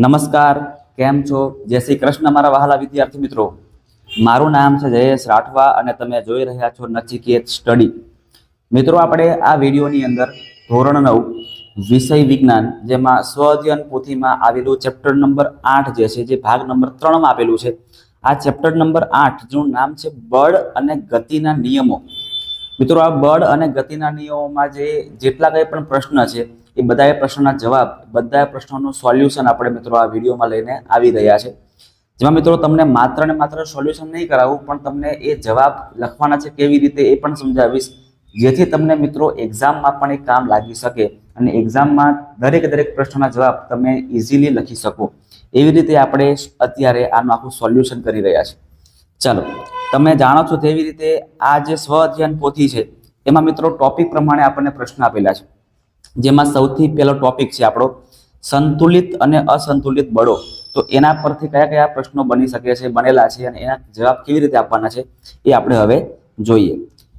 નમસ્કાર, કેમ છો? જય શ્રી કૃષ્ણ મારા વહાલા વિદ્યાર્થી મિત્રો. મારું નામ છે જયેશ રાઠવા અને તમે જોઈ રહ્યા છો નચિકેત સ્ટડી. મિત્રો, આપણે આ વિડીયોની અંદર ધોરણ 9 વિષય વિજ્ઞાન, જેમાં સ્વ અધ્યયન પોથીમાં આવેલું ચેપ્ટર નંબર 8 જે છે, જે ભાગ નંબર 3 માં આપેલું છે. આ ચેપ્ટર નંબર 8 જેનું નામ છે બળ અને ગતિના નિયમો. મિત્રો, આ બળ અને ગતિના નિયમોમાં જેટલા કંઈ પણ પ્રશ્ન છે એ બધા પ્રશ્નોના જવાબ, બધા પ્રશ્નોનું સોલ્યુશન આપણે મિત્રો આ વિડીયોમાં લઈને આવી રહ્યા છે. જેમાં મિત્રો તમને માત્ર ને માત્ર સોલ્યુશન નહીં કરાવું, પણ તમને એ જવાબ લખવાના છે કેવી રીતે એ પણ સમજાવીશ, જેથી તમને મિત્રો એક્ઝામમાં પણ એ કામ લાગી શકે અને એક્ઝામમાં દરેક પ્રશ્નોના જવાબ તમે ઇઝીલી લખી શકો. એવી રીતે આપણે અત્યારે આનું આખું સોલ્યુશન કરી રહ્યા છીએ. ચાલો, તમે જાણો છો તેવી રીતે આ જે સ્વ અધ્યયન પોથી છે એમાં મિત્રો ટોપિક પ્રમાણે આપણને પ્રશ્ન આપેલા છે. જેમાં સૌથી પહેલો ટોપિક છે આપણો સંતુલિત અને અસંતુલિત બળો. તો એના પરથી કયા કયા પ્રશ્નો બની શકે છે, બનેલા છે અને એના જવાબ કેવી રીતે આપવાના છે એ આપણે હવે જોઈએ.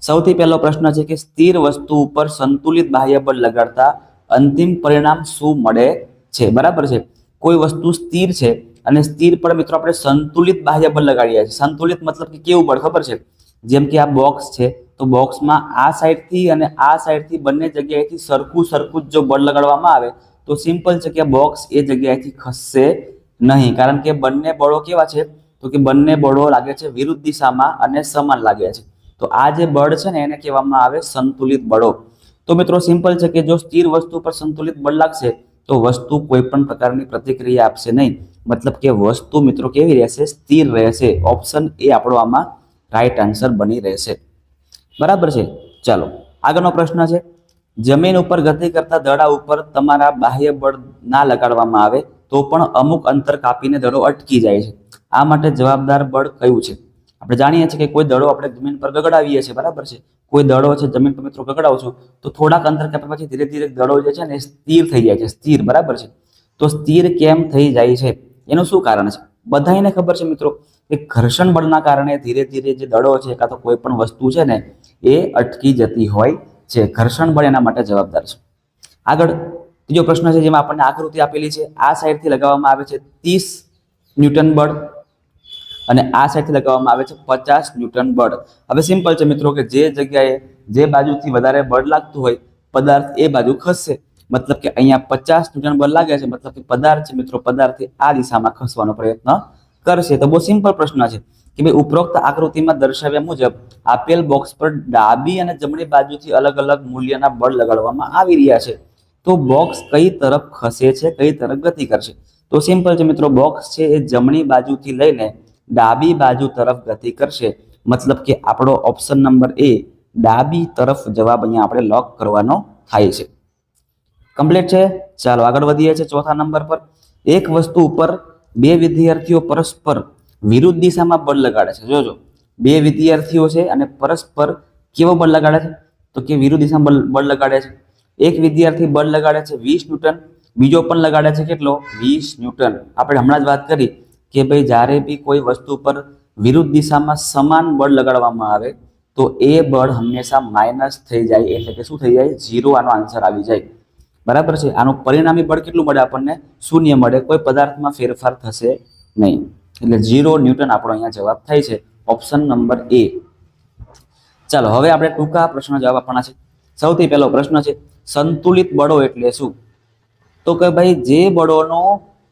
સૌથી પહેલો પ્રશ્ન છે કે સ્થિર વસ્તુ ઉપર સંતુલિત બાહ્ય બળ લગાડતા અંતિમ પરિણામ શું મળે છે? બરાબર છે, કોઈ વસ્તુ સ્થિર છે અને સ્થિર પર મિત્રો આપણે સંતુલિત બાહ્ય બળ લગાડીએ છીએ. સંતુલિત મતલબ કે કેવું બળ ખબર છે? જેમ કે આ બોક્સ છે, તો બોક્સમાં આ સાઈડથી અને આ સાઈડથી બંને જગ્યાએથી સરખું જો બળ લગાડવામાં આવે તો સિમ્પલ છે કે બોક્સ એ જગ્યાએથી ખસશે નહીં. કારણ કે બંને બળો કેવા છે? તો કે બંને બળો લાગે છે વિરુદ્ધ દિશામાં અને સમાન લાગે છે. તો આ જે બળ છે ને એને કહેવામાં આવે સંતુલિત બળો. તો મિત્રો સિમ્પલ છે કે જો સ્થિર વસ્તુ પર સંતુલિત બળ લાગશે તો વસ્તુ કોઈ પણ પ્રકારની પ્રતિક્રિયા આપશે નહીં. મતલબ કે વસ્તુ મિત્રો કેવી રહેશે? સ્થિર રહેશે. ઓપ્શન એ આપણો આમાં રાઈટ આન્સર બની રહેશે. બરાબર છે. ચાલો, આગળનો પ્રશ્ન છે જમીન ઉપર ગતિ કરતા દડા ઉપર તમારા બાહ્ય બળ ના લગાડવામાં આવે તો પણ અમુક અંતર કાપીને દડો અટકી જાય છે. આ માટે જવાબદાર બળ કયું છે? આપણે જાણીએ છીએ કે કોઈ દડો આપણે જમીન પર ગગડાવીએ છીએ, બરાબર છે. કોઈ દડો છે જમીન પર મિત્રો ગગડાવશો તો થોડાક અંતર કાપ્યા પછી ધીરે દડો જે છે ને એ સ્થિર થઈ જાય છે. સ્થિર, બરાબર છે. તો સ્થિર કેમ થઈ જાય છે એનું શું કારણ છે? બધાને ખબર છે મિત્રો કે ઘર્ષણ બળના કારણે ધીરે જે દડો છે કાં તો કોઈ પણ વસ્તુ છે ને એ અટકી જતી હોય છે. ઘર્ષણ બળ એના માટે જવાબદાર છે. આગળ ત્રીજો પ્રશ્ન છે જેમાં આપણને આકૃતિ આપેલી છે. આ સાઈડથી લગાવવામાં આવે છે 30 ન્યૂટન બળ અને આ સાઈડથી લગાવવામાં આવે છે 50 ન્યૂટન બળ. હવે સિમ્પલ છે મિત્રો કે જે જગ્યાએ જે બાજુથી વધારે બળ લાગતું હોય પદાર્થ એ બાજુ ખસશે. મતલબ કે અહીંયા 50 ન્યૂટન બળ લાગે છે, મતલબ કે પદાર્થ છે મિત્રો પદાર્થથી આ દિશામાં ખસવાનો પ્રયત્ન કરશે. તો બહુ સિમ્પલ પ્રશ્ન છે કે ભાઈ ઉપરોક્ત આકૃતિમાં દર્શાવ્યા મુજબ આપેલ બોક્સ પર ડાબી અને જમણી બાજુથી અલગ મૂલ્યના બળ લગાડવામાં આવી રહ્યા છે. તો બોક્સ કઈ તરફ ખસે છે, કઈ તરફ ગતિ કરશે? તો સિમ્પલ છે મિત્રો, બોક્સ છે એ જમણી બાજુથી લઈને ડાબી બાજુ તરફ ગતિ કરશે. મતલબ કે આપણો ઓપ્શન નંબર એ ડાબી તરફ જવાબ અહીંયા આપણે લોક કરવાનો થાય છે. કમ્પ્લીટ છે. ચાલો આગળ વધીએ છીએ ચોથા નંબર પર. એક વસ્તુ ઉપર બે વિદ્યાર્થીઓ પરસ્પર વિરુદ્ધ દિશામાં બળ લગાડે છે. જોજો, બે વિદ્યાર્થીઓ છે અને પરસ્પર કેવો બળ લગાડે છે? તો કે વિરુદ્ધ દિશામાં બળ લગાડે છે. એક વિદ્યાર્થી બળ લગાડે છે 20 ન્યૂટન, બીજો પણ લગાડે છે કેટલો? 20 ન્યૂટન. આપણે હમણાં જ વાત કરી કે ભાઈ જ્યારે બી કોઈ વસ્તુ પર વિરુદ્ધ દિશામાં સમાન બળ લગાડવામાં આવે તો એ બળ હંમેશા માઇનસ થઈ જાય, એટલે કે શું થઈ જાય? 0. આનો આન્સર આવી જાય. બરાબર છે. આનું પરિણામી બળ કેટલું મળે આપણને? 0 મળે. કોઈ પદાર્થમાં ફેરફાર થશે નહીં, એટલે 0 ન્યૂટન આપણો અહીંયા જવાબ થાય છે. ઓપ્શન નંબર એ. ચાલો, હવે આપણે ટૂંકા પ્રશ્નનો જવાબ આપવાના છે. સૌથી પહેલો પ્રશ્ન છે સંતુલિત બળો એટલે શું? તો કે ભાઈ જે બળોનો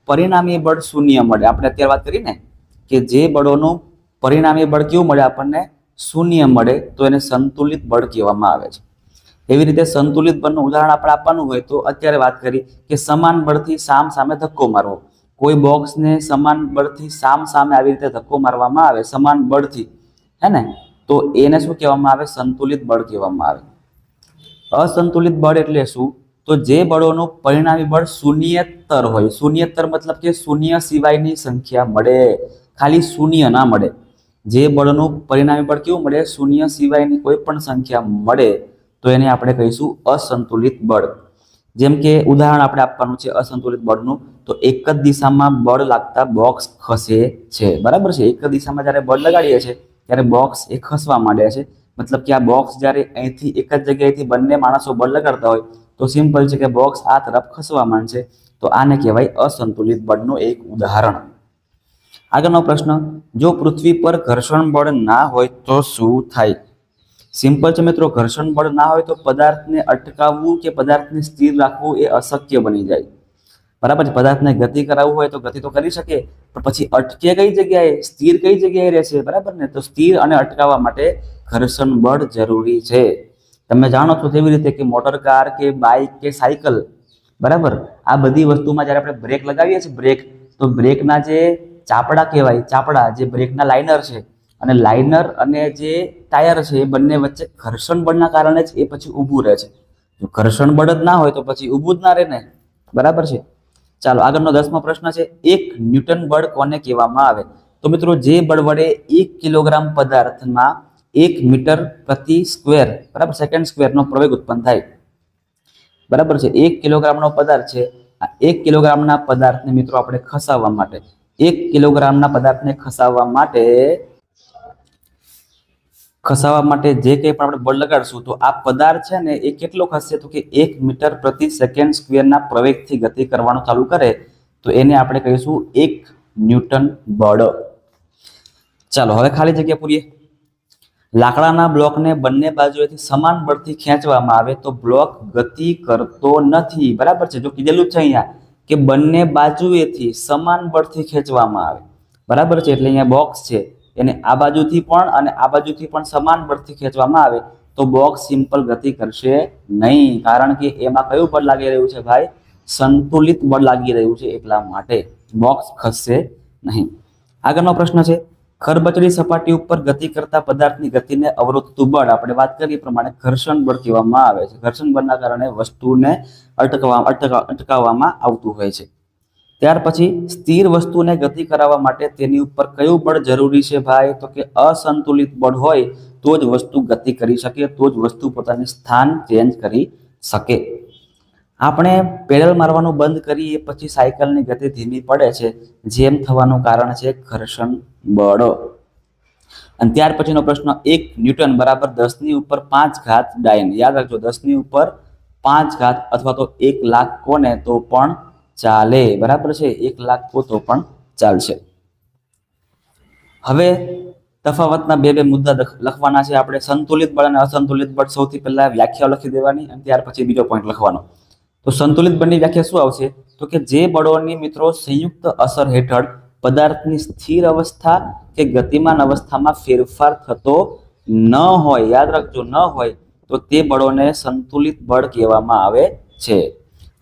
પરિણામી બળ 0 મળે, આપણે અત્યારે વાત કરી ને કે જે બળોનું પરિણામી બળ કેવું મળે આપણને? 0 મળે, તો એને સંતુલિત બળ કહેવામાં આવે છે. એવી રીતે સંતુલિત બળનું ઉદાહરણ આપણે આપવાનું હોય તો અત્યારે વાત કરી કે સમાન બળથી સામે ધક્કો મારવો. કોઈ બોક્સને સમાન બળથી સામે આવી રીતે ધક્કો મારવામાં આવે સમાન બળથી, હે ને, તો એને શું કહેવામાં આવે? સંતુલિત બળ કહેવામાં આવે. અસંતુલિત બળ એટલે શું? તો જે બળોનું પરિણામી બળ શૂન્યેતર હોય. શૂન્યેતર મતલબ કે 0 સિવાયની સંખ્યા મળે, ખાલી 0 ના મળે. જે બળનું પરિણામી બળ કેવું મળે? 0 સિવાયની કોઈ પણ સંખ્યા મળે તો એને આપણે કહીશું અસંતુલિત બળ. જેમ કે ઉદાહરણ આપણે આપવાનું છે અસંતુલિત બળનું, તો એક જ દિશામાં બળ લાગતા બોક્સ ખસે છે. બરાબર છે. એક જ દિશામાં જ્યારે બળ લગાડીએ છીએ ત્યારે બોક્સ એ ખસવા માંડે છે. મતલબ કે આ બોક્સ જ્યારે અહીંથી એક જ જગ્યાએથી બંને માણસો બળ લગાડતા હોય તો સિમ્પલ છે કે બોક્સ આ તરફ ખસવા માંડશે. તો આને કહેવાય અસંતુલિત બળનું એક ઉદાહરણ. આગળનો પ્રશ્ન, જો પૃથ્વી પર ઘર્ષણ બળ ના હોય તો શું થાય? સિમ્પલ છે મિત્રો, ઘર્ષણ બળ ના હોય તો પદાર્થને અટકાવવું કે પદાર્થને સ્થિર રાખવું એ અશક્ય બની જાય. બરાબર છે. પદાર્થને ગતિ કરાવવું હોય તો ગતિ તો કરી શકે, પણ પછી અટકે કઈ જગ્યાએ, સ્થિર કઈ જગ્યાએ રહેશે? બરાબર ને. તો સ્થિર અને અટકાવવા માટે ઘર્ષણ બળ જરૂરી છે. તમે જાણો છો તેવી રીતે કે મોટર કાર કે બાઇક કે સાયકલ, બરાબર, આ બધી વસ્તુમાં જ્યારે આપણે બ્રેક લગાવીએ છીએ, બ્રેક, તો બ્રેકના જે ચાપડા કહેવાય, ચાપડા જે બ્રેકના લાઇનર છે, અને લાઇનર અને જે ટાયર છે એ બંને વચ્ચે ઘર્ષણ બળના કારણે જ એ પછી ઊભું રહે છે. જો ઘર્ષણ બળ જ ના હોય તો પછી ઊભું જ ના રહે ને. બરાબર છે. ચાલો આગળનો 10મો પ્રશ્ન છે, 1 ન્યૂટન બળ કોને કહેવામાં આવે? તો મિત્રો, જે બળ વડે 1 કિલોગ્રામ પદાર્થમાં 1 મીટર પ્રતિ સ્ક્વેર, બરાબર, સેકન્ડ સ્ક્વેરનો પ્રવેગ ઉત્પન્ન થાય. બરાબર છે. 1 કિલોગ્રામનો પદાર્થ છે. આ 1 કિલોગ્રામના પદાર્થને મિત્રો આપણે ખસાવવા માટે, 1 કિલોગ્રામના પદાર્થને ખસાવવા માટે જે કંઈ પણ આપણે બળ લગાડશું તો આ પદાર્થ છે ને એ કેટલો ખસશે? તો કે 1 મીટર પ્રતિ સેકન્ડ સ્ક્વેરના પ્રવેગથી ગતિ કરવાનું ચાલુ કરે તો એને આપણે કહીશું 1 ન્યૂટન બળ. ચાલો હવે ખાલી જગ્યા પૂરીએ. લાકડાના બ્લોકને બંને બાજુએથી સમાન બળથી ખેંચવામાં આવે તો બ્લોક ગતિ કરતો નથી. બરાબર છે. જો કીધેલું છે અહીંયા કે બંને બાજુએથી સમાન બળથી ખેંચવામાં આવે, બરાબર છે, એટલે અહીંયા બોક્સ છે એને આ બાજુથી પણ અને આ બાજુથી પણ સમાન બળથી ખેંચવામાં આવે તો બોક્સ સિમ્પલ ગતિ કરશે નહીં, કારણ કે એમાં કયું બળ લાગી રહ્યું છે ભાઈ? સંતુલિત બળ લાગી રહ્યું છે, એટલા માટે બોક્સ ખસશે નહીં. આગળનો પ્રશ્ન છે, ખરબચડી સપાટી ઉપર ગતિ કરતા પદાર્થની ગતિને અવરોધતું બળ આપણે વાત કરી પ્રમાણે ઘર્ષણ બળ કહેવામાં આવે છે. ઘર્ષણ બળના કારણે વસ્તુને અટકાવવામાં આવતું હોય છે. ત્યાર પછી સ્થિર વસ્તુને ગતિ કરાવવા માટે તેની ઉપર કયું બળ જરૂરી છે ભાઈ? તો કે અસંતુલિત બળ હોય તો જ વસ્તુ ગતિ કરી શકે, તો જ વસ્તુ પોતાનું સ્થાન ચેન્જ કરી શકે. આપણે પેડલ મારવાનું બંધ કરીએ પછી સાયકલની ગતિ ધીમી પડે છે, જેમ થવાનું કારણ છે ઘર્ષણ બળ. અને ત્યાર પછીનો પ્રશ્ન, 1 ન્યૂટન બરાબર 10 ની ઉપર 5 ઘાત ડાયન. યાદ રાખજો, 10 ની ઉપર 5 ઘાત અથવા તો 1 લાખ કોને તો પણ ચાલે. બરાબર છે. 1 લાખ કો તો પણ ચાલશે. હવે તફાવતના બે મુદ્દા લખવાના છે આપણે. સંતુલિત બળ અને અસંતુલિત બળ સૌથી પહેલા વ્યાખ્યા લખી દેવાની અને ત્યાર પછી બીજો પોઈન્ટ લખવાનો. તો સંતુલિત બળની વ્યાખ્યા શું આવશે? તો કે જે બળોની મિત્રો સંયુક્ત અસર હેઠળ પદાર્થની સ્થિર અવસ્થા કે ગતિમાન અવસ્થામાં ફેરફાર થતો ન હોય, યાદ રાખજો, ન હોય, તો તે બળોને સંતુલિત બળ કહેવામાં આવે છે.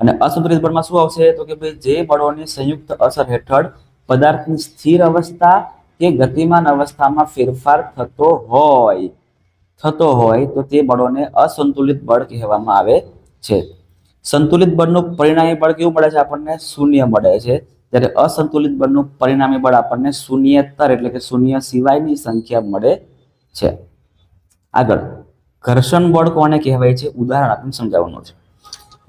અને અસંતુલિત બળમાં શું આવશે? તો કે ભાઈ જે બળોની સંયુક્ત અસર હેઠળ પદાર્થની સ્થિર અવસ્થા કે ગતિમાન અવસ્થામાં ફેરફાર થતો હોય તો તે બળોને અસંતુલિત બળ કહેવામાં આવે છે. સંતુલિત બળનું પરિણામી બળ કેવું મળે છે આપણને? શૂન્ય મળે છે. જ્યારે અસંતુલિત બળનું પરિણામી બળ આપણને શૂન્યેતર એટલે કે શૂન્ય સિવાયની સંખ્યા મળે છે. આગળ ઘર્ષણ બળ કોને કહેવાય છે? ઉદાહરણ આપીને સમજાવવાનું છે.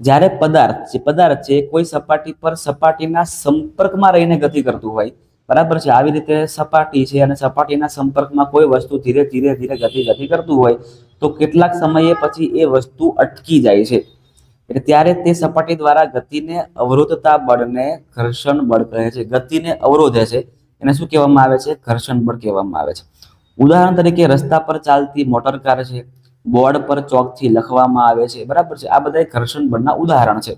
જ્યારે પદાર્થ છે કોઈ સપાટી પર સપાટીના સંપર્કમાં રહીને ગતિ કરતું હોય, બરાબર છે, આવી રીતે સપાટી છે અને સપાટીના સંપર્કમાં કોઈ વસ્તુ ધીરે ધીરે ગતિ કરતું હોય તો કેટલાક સમયે પછી એ વસ્તુ અટકી જાય છે, એટલે ત્યારે તે સપાટી દ્વારા ગતિને અવરોધતા બળને ઘર્ષણ બળ કહે છે. ગતિને અવરોધે છે એને શું કહેવામાં આવે છે? ઘર્ષણ બળ કહેવામાં આવે છે. ઉદાહરણ તરીકે રસ્તા પર ચાલતી મોટર કાર છે, બોર્ડ પર ચોકથી લખવામાં આવે છે, બરાબર છે, આ બધા ઘર્ષણ બળના ઉદાહરણ છે.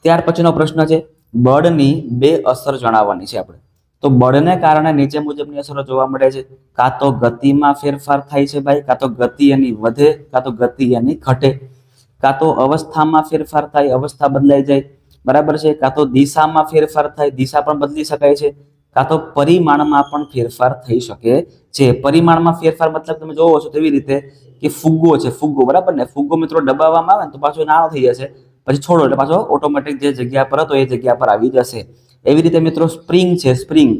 ત્યાર પછીનો પ્રશ્ન છે, બળની બે અસર જણાવવાની છે આપણે. તો બળને કારણે નીચે મુજબની અસરો જોવા મળે છે. કાં તો ગતિમાં ફેરફાર થાય છે ભાઈ, કાં તો ગતિ એની વધે, કાં તો ગતિ એની ઘટે, કાં તો અવસ્થામાં ફેરફાર થાય, અવસ્થા બદલાઈ જાય, બરાબર છે, કાં તો દિશામાં ફેરફાર થાય, દિશા પણ બદલી શકાય છે, કાં તો પરિમાણમાં પણ ફેરફાર થઈ શકે છે. પરિમાણમાં ફેરફાર મતલબ તમે જોવો છો તેવી રીતે કે ફુગ્ગો છે, ફુગ્ગો, બરાબર ને, ફુગ્ગો મિત્રો દબાવવામાં આવે ને તો પાછો નાનો થઈ જશે, પછી છોડો એટલે પાછો ઓટોમેટિક જે જગ્યા પર હતો એ જગ્યા પર આવી જશે. એવી રીતે મિત્રો સ્પ્રિંગ છે, સ્પ્રિંગ,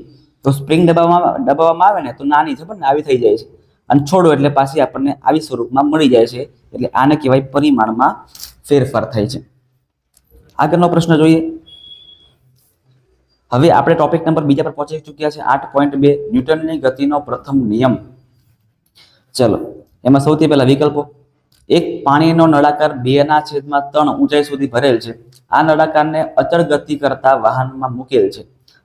તો સ્પ્રિંગ દબાવવામાં આવે ને તો નાની છે પણ આવી થઈ જાય છે, અને છોડો એટલે પાછી આપણને આવી સ્વરૂપમાં મળી જાય છે, એટલે આને કહેવાય પરિમાણમાં ફેરફાર થાય છે. આગળનો પ્રશ્ન જોઈએ. હવે આપણે ટોપિક નંબર બીજા પર પહોંચી ચૂક્યા છે, 8.2 ન્યૂટનની ગતિનો પ્રથમ નિયમ. ચલો, એમાં સૌથી પહેલા વિકલ્પો. એક પાણીનો નળાકાર 2/3 ઊંચાઈ સુધી ભરેલ છે. આ નળાકારને અચળ ગતિ કરતા વાહનમાં મુકેલ છે.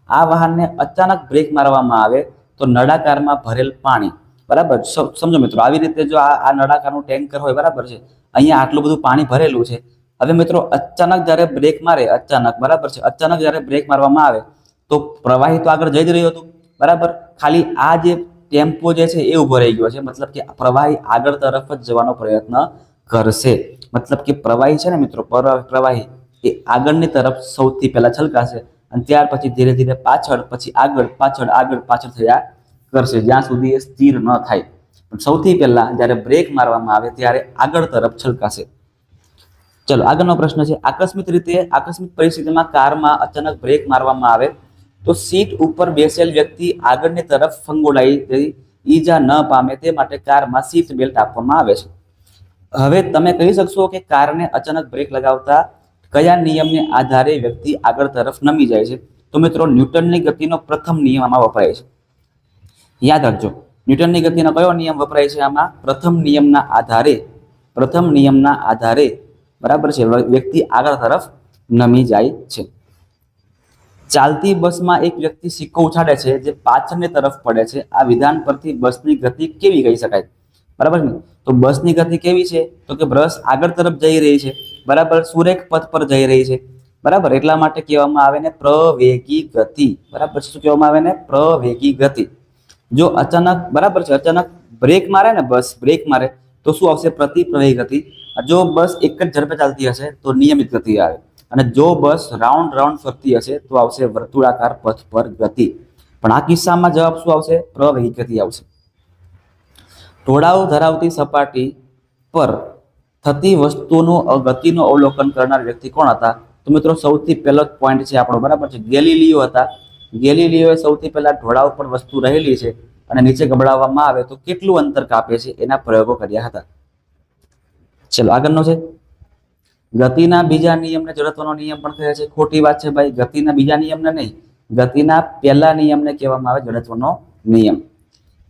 આ વાહનને અચાનક બ્રેક મારવામાં આવે તો નળાકારમાં ભરેલ પાણી, બરાબર, સમજો મિત્રો, આવી રીતે જો આ નળાકારનું ટેન્કર હોય, બરાબર છે, અહીંયા આટલું બધું પાણી ભરેલું છે. હવે મિત્રો અચાનક જ્યારે બ્રેક મારે, અચાનક, બરાબર છે, અચાનક જ્યારે બ્રેક મારવામાં આવે તો પ્રવાહી તો આગળ જઈ જ રહ્યું હતું, બરાબર, ખાલી આ જે ટેમ્પો જે છે એ ઉભો રહી ગયો છે. મતલબ કે પ્રવાહી આગળ તરફ જ જવાનો પ્રયત્ન કરશે. મતલબ કે પ્રવાહી છે ને મિત્રો, પ્રવાહી એ આગળની તરફ સૌથી પહેલા છલકાશે અને ત્યાર પછી ધીરે ધીરે પાછળ, પછી આગળ, પાછળ, આગળ, પાછળ થયા કરશે જ્યાં સુધી એ સ્થિર ન થાય. પણ સૌથી પહેલા જ્યારે બ્રેક મારવામાં આવે ત્યારે આગળ તરફ છલકાશે. ચલો આગળનો પ્રશ્ન છે, આકસ્મિક પરિસ્થિતિમાં કારમાં અચાનક બ્રેક મારવામાં આવે તો સીટ ઉપર બેસેલ વ્યક્તિ આગળની તરફ ફંગોળાઈ જઈ ઈજા ન પામે તે માટે કારમાં સીટ બેલ્ટ આપવામાં આવે છે. હવે તમે કહી શકશો કે કારને અચાનક બ્રેક લગાવતા કયા નિયમને આધારે વ્યક્તિ આગળ તરફ નમી જાય છે? તો મિત્રો ન્યૂટનની ગતિનો પ્રથમ નિયમ આમાં વપરાય છે. યાદ રાખજો, ન્યૂટનની ગતિનો કયો નિયમ વપરાય છે આમાં? પ્રથમ નિયમના આધારે, બરાબર છે, વ્યક્તિ આગળ તરફ નમી જાય છે. ચાલતી બસમાં એક વ્યક્તિ સિક્કો ઉછાળે છે જે પાછળની તરફ પડે છે. આ વિધાન પરથી બસની ગતિ કેવી કહી શકાય? બરાબર ને? તો બસની ગતિ કેવી છે? તો કે બસ આગળ તરફ જઈ રહી છે, બરાબર, સુરેખ પથ પર જઈ રહી છે, બરાબર, એટલા માટે કહેવામાં આવે ને પ્રવેગી ગતિ. બરાબર, શું કહેવામાં આવે ને? પ્રવેગી ગતિ. જો અચાનક, બરાબર છે, અચાનક બ્રેક મારે ને, બસ બ્રેક મારે તો શું આવશે? પ્રતિપ્રવેગી ગતિ. જો બસ એક જ ઝડપે ચાલતી હશે તો નિયમિત ગતિ આવે, અને જો બસ રાઉન્ડ ફરતી હશે તો આવશે વર્તુળાકાર પથ પર ગતિ. પણ આ કિસ્સામાં જવાબ શું આવશે? પ્રવેગી ગતિ આવશે. ઢોળાવ ધરાવતી સપાટી પર થતી વસ્તુનું ગતિનું અવલોકન કરનાર વ્યક્તિ કોણ હતા? તો મિત્રો સૌથી પહેલો પોઈન્ટ છે આપણો, બરાબર છે, ગેલીલિયો હતા. ગેલીલિયોએ સૌથી પહેલા ઢોળાવ પર વસ્તુ રહેલી છે અને નીચે ગબડાવવામાં આવે તો કેટલું અંતર કાપે છે એના પ્રયોગો કર્યા હતા. ચલો આગળનો છે, ગતિના બીજા નિયમને જડત્વનો નિયમ પણ કહે છે. ખોટી વાત છે ભાઈ, ગતિના બીજા નિયમને નહીં, ગતિના પહેલા નિયમને કહેવામાં આવે જડત્વનો નિયમ.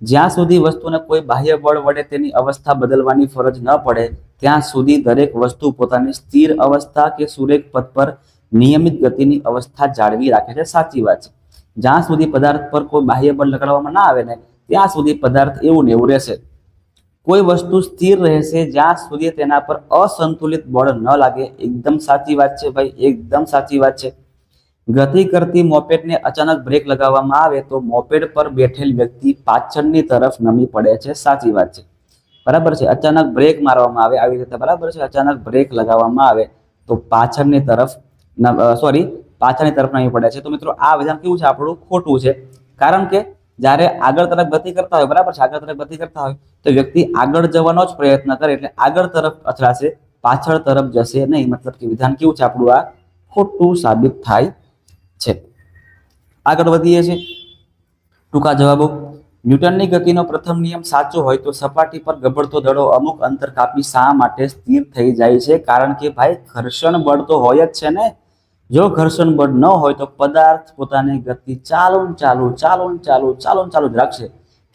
જ્યાં સુધી વસ્તુને કોઈ બાહ્ય બળ વડે તેની અવસ્થા બદલવાની ફરજ ન પડે ત્યાં સુધી દરેક વસ્તુ પોતાની સ્થિર અવસ્થા કે સુરેખ પથ પર નિયમિત ગતિની અવસ્થા જાળવી રાખે છે. સાચી વાત છે. જ્યાં સુધી પદાર્થ પર કોઈ બાહ્ય બળ લગાડવામાં ના આવે ને ત્યાં સુધી પદાર્થ એવું ને એવું રહેશે. કોઈ વસ્તુ સ્થિર રહેશે જ્યાં સુધી તેના પર અસંતુલિત બળ ન લાગે. એકદમ સાચી વાત છે ભાઈ, એકદમ સાચી વાત છે. ગતિ કરતી મોપેડને અચાનક બ્રેક લગાવવામાં આવે તો મોપેડ પર બેઠેલ વ્યક્તિ પાછળની તરફ નમી પડે છે. સાચી વાત છે, બરાબર છે. અચાનક બ્રેક મારવામાં આવે આવી રીતે, બરાબર છે, અચાનક બ્રેક લગાવવામાં આવે તો પાછળની તરફ નમી પડે છે. તો મિત્રો આ વિધાન કેવું છે આપણું? ખોટું છે. કારણ કે જ્યારે આગળ તરફ ગતિ કરતા હોય, બરાબર છે, આગળ તરફ ગતિ કરતા હોય તો વ્યક્તિ આગળ જવાનો જ પ્રયત્ન કરે એટલે આગળ તરફ અથડાશે, પાછળ તરફ જશે નહીં. મતલબ કે વિધાન કેવું છે આપણું? આ ખોટું સાબિત થાય છે. આગળ વધીએ છીએ ટૂંકા જવાબો. ન્યૂટનની ગતિનો પ્રથમ નિયમ સાચો હોય તો સપાટી પર ગબડતો દડો અમુક અંતર કાપી શા માટે સ્થિર થઈ જાય છે? કારણ કે ભાઈ ઘર્ષણ બળ તો હોય જ છે ને. જો ઘર્ષણ બળ ન હોય તો પદાર્થ પોતાની ગતિ ચાલુ જ રાખશે,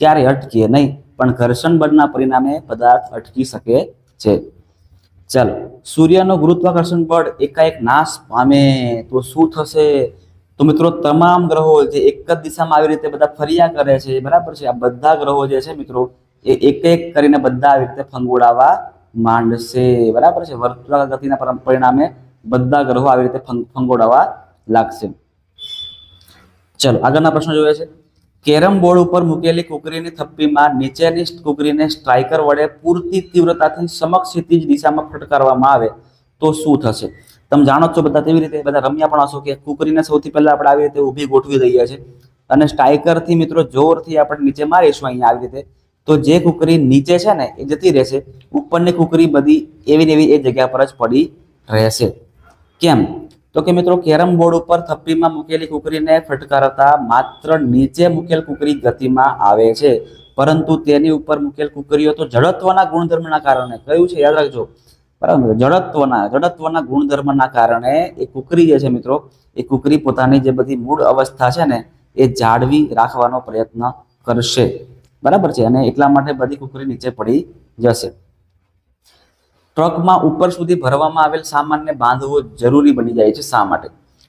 ક્યારે અટકે નહીં. પણ ઘર્ષણ બળના પરિણામે પદાર્થ અટકી શકે છે. ચાલો, સૂર્યનો ગુરુત્વાકર્ષણ બળ એકાએક નાશ પામે તો શું થશે? તો મિત્રો તમામ ગ્રહો જે એક જ દિશામાં આવી રીતે બધા ફર્યા કરે છે, બરાબર છે, આ બધા ગ્રહો જે છે મિત્રો એ એક એક કરીને બધા આવી રીતે ફંગોળાવા માંડશે, બરાબર છે. વર્તુળાકાર ગતિના પરિણામે બધા ગ્રહો આવી રીતે ફંગોળાવા લાગશે. ચલો આગળના પ્રશ્નો જોઈએ છે. કેરમ બોર્ડ ઉપર મૂકેલી કુકરીની થપ્પીમાં નીચેની કુકરીને સ્ટ્રાઇકર વડે પૂરતી તીવ્રતાથી સમક્ષ ક્ષિતિજ દિશામાં ફટકારવામાં આવે તો શું થશે? તમે જાણો છો બધા, તેવી રીતે બધા રમ્યા પણ હશો કે કુકરીને સૌથી પહેલા આપણે આવી રીતે ઊભી ગોઠવી દઈએ છીએ અને સ્ટ્રાઇકરથી મિત્રો જોરથી આપણે નીચે મારીશું અહીંયા આવી રીતે, તો જે કુકરી નીચે છે ને એ જતી રહેશે, ઉપરની કુકરી બધી એવી ને એવી એ જગ્યા પર જ પડી રહેશે. કેમ? તો કે મિત્રો કેરમ બોર્ડ ઉપર થપ્પીમાં મૂકેલી કુકરીને ફટકારતા માત્ર નીચે મૂકેલ કુકરી ગતિમાં આવે છે, પરંતુ તેની ઉપર મૂકેલ કુકરીઓ તો જડત્વના ગુણધર્મના કારણે, કયું છે યાદ રાખજો, બરાબર, જડત્વના ગુણધર્મના કારણે એ કુકરી જે છે મિત્રો એ કુકરી પોતાની જે બધી મૂળ અવસ્થા છે ને એ જાળવી રાખવાનો પ્રયત્ન કરશે, બરાબર છે, અને એટલા માટે બધી કુકરી નીચે પડી જશે. ટ્રકમાં ઉપર સુધી ભરવામાં આવેલ સામાનને બાંધવો જરૂરી બની જાય છે. શા માટે?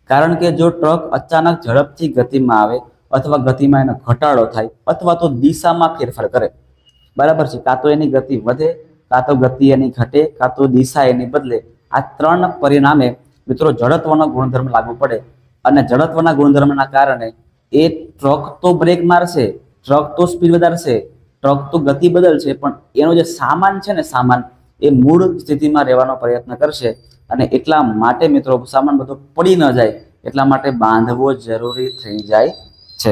કારણ કે જો ટ્રક અચાનક ઝડપથી ગતિમાં આવે અથવા ગતિમાં એનો ઘટાડો થાય અથવા તો દિશામાં ફેરફાર કરે, બરાબર છે, કાં તો એની ગતિ વધે, કાં તો ગતિ એની ઘટે, કાં તો દિશા એની બદલે, આ ત્રણ પરિણામે મિત્રો જડત્વનો ગુણધર્મ લાગુ પડે અને જડત્વના ગુણધર્મના કારણે એ ટ્રક તો બ્રેક મારશે, ટ્રક તો સ્પીડ વધારશે, ટ્રક તો ગતિ બદલશે, પણ એનો જે સામાન છે ને, સામાન એ મૂળ સ્થિતિમાં રહેવાનો પ્રયત્ન કરશે. અને એટલા માટે મિત્રો સામાન બધો પડી ન જાય એટલા માટે બાંધવો જરૂરી થઈ જાય છે.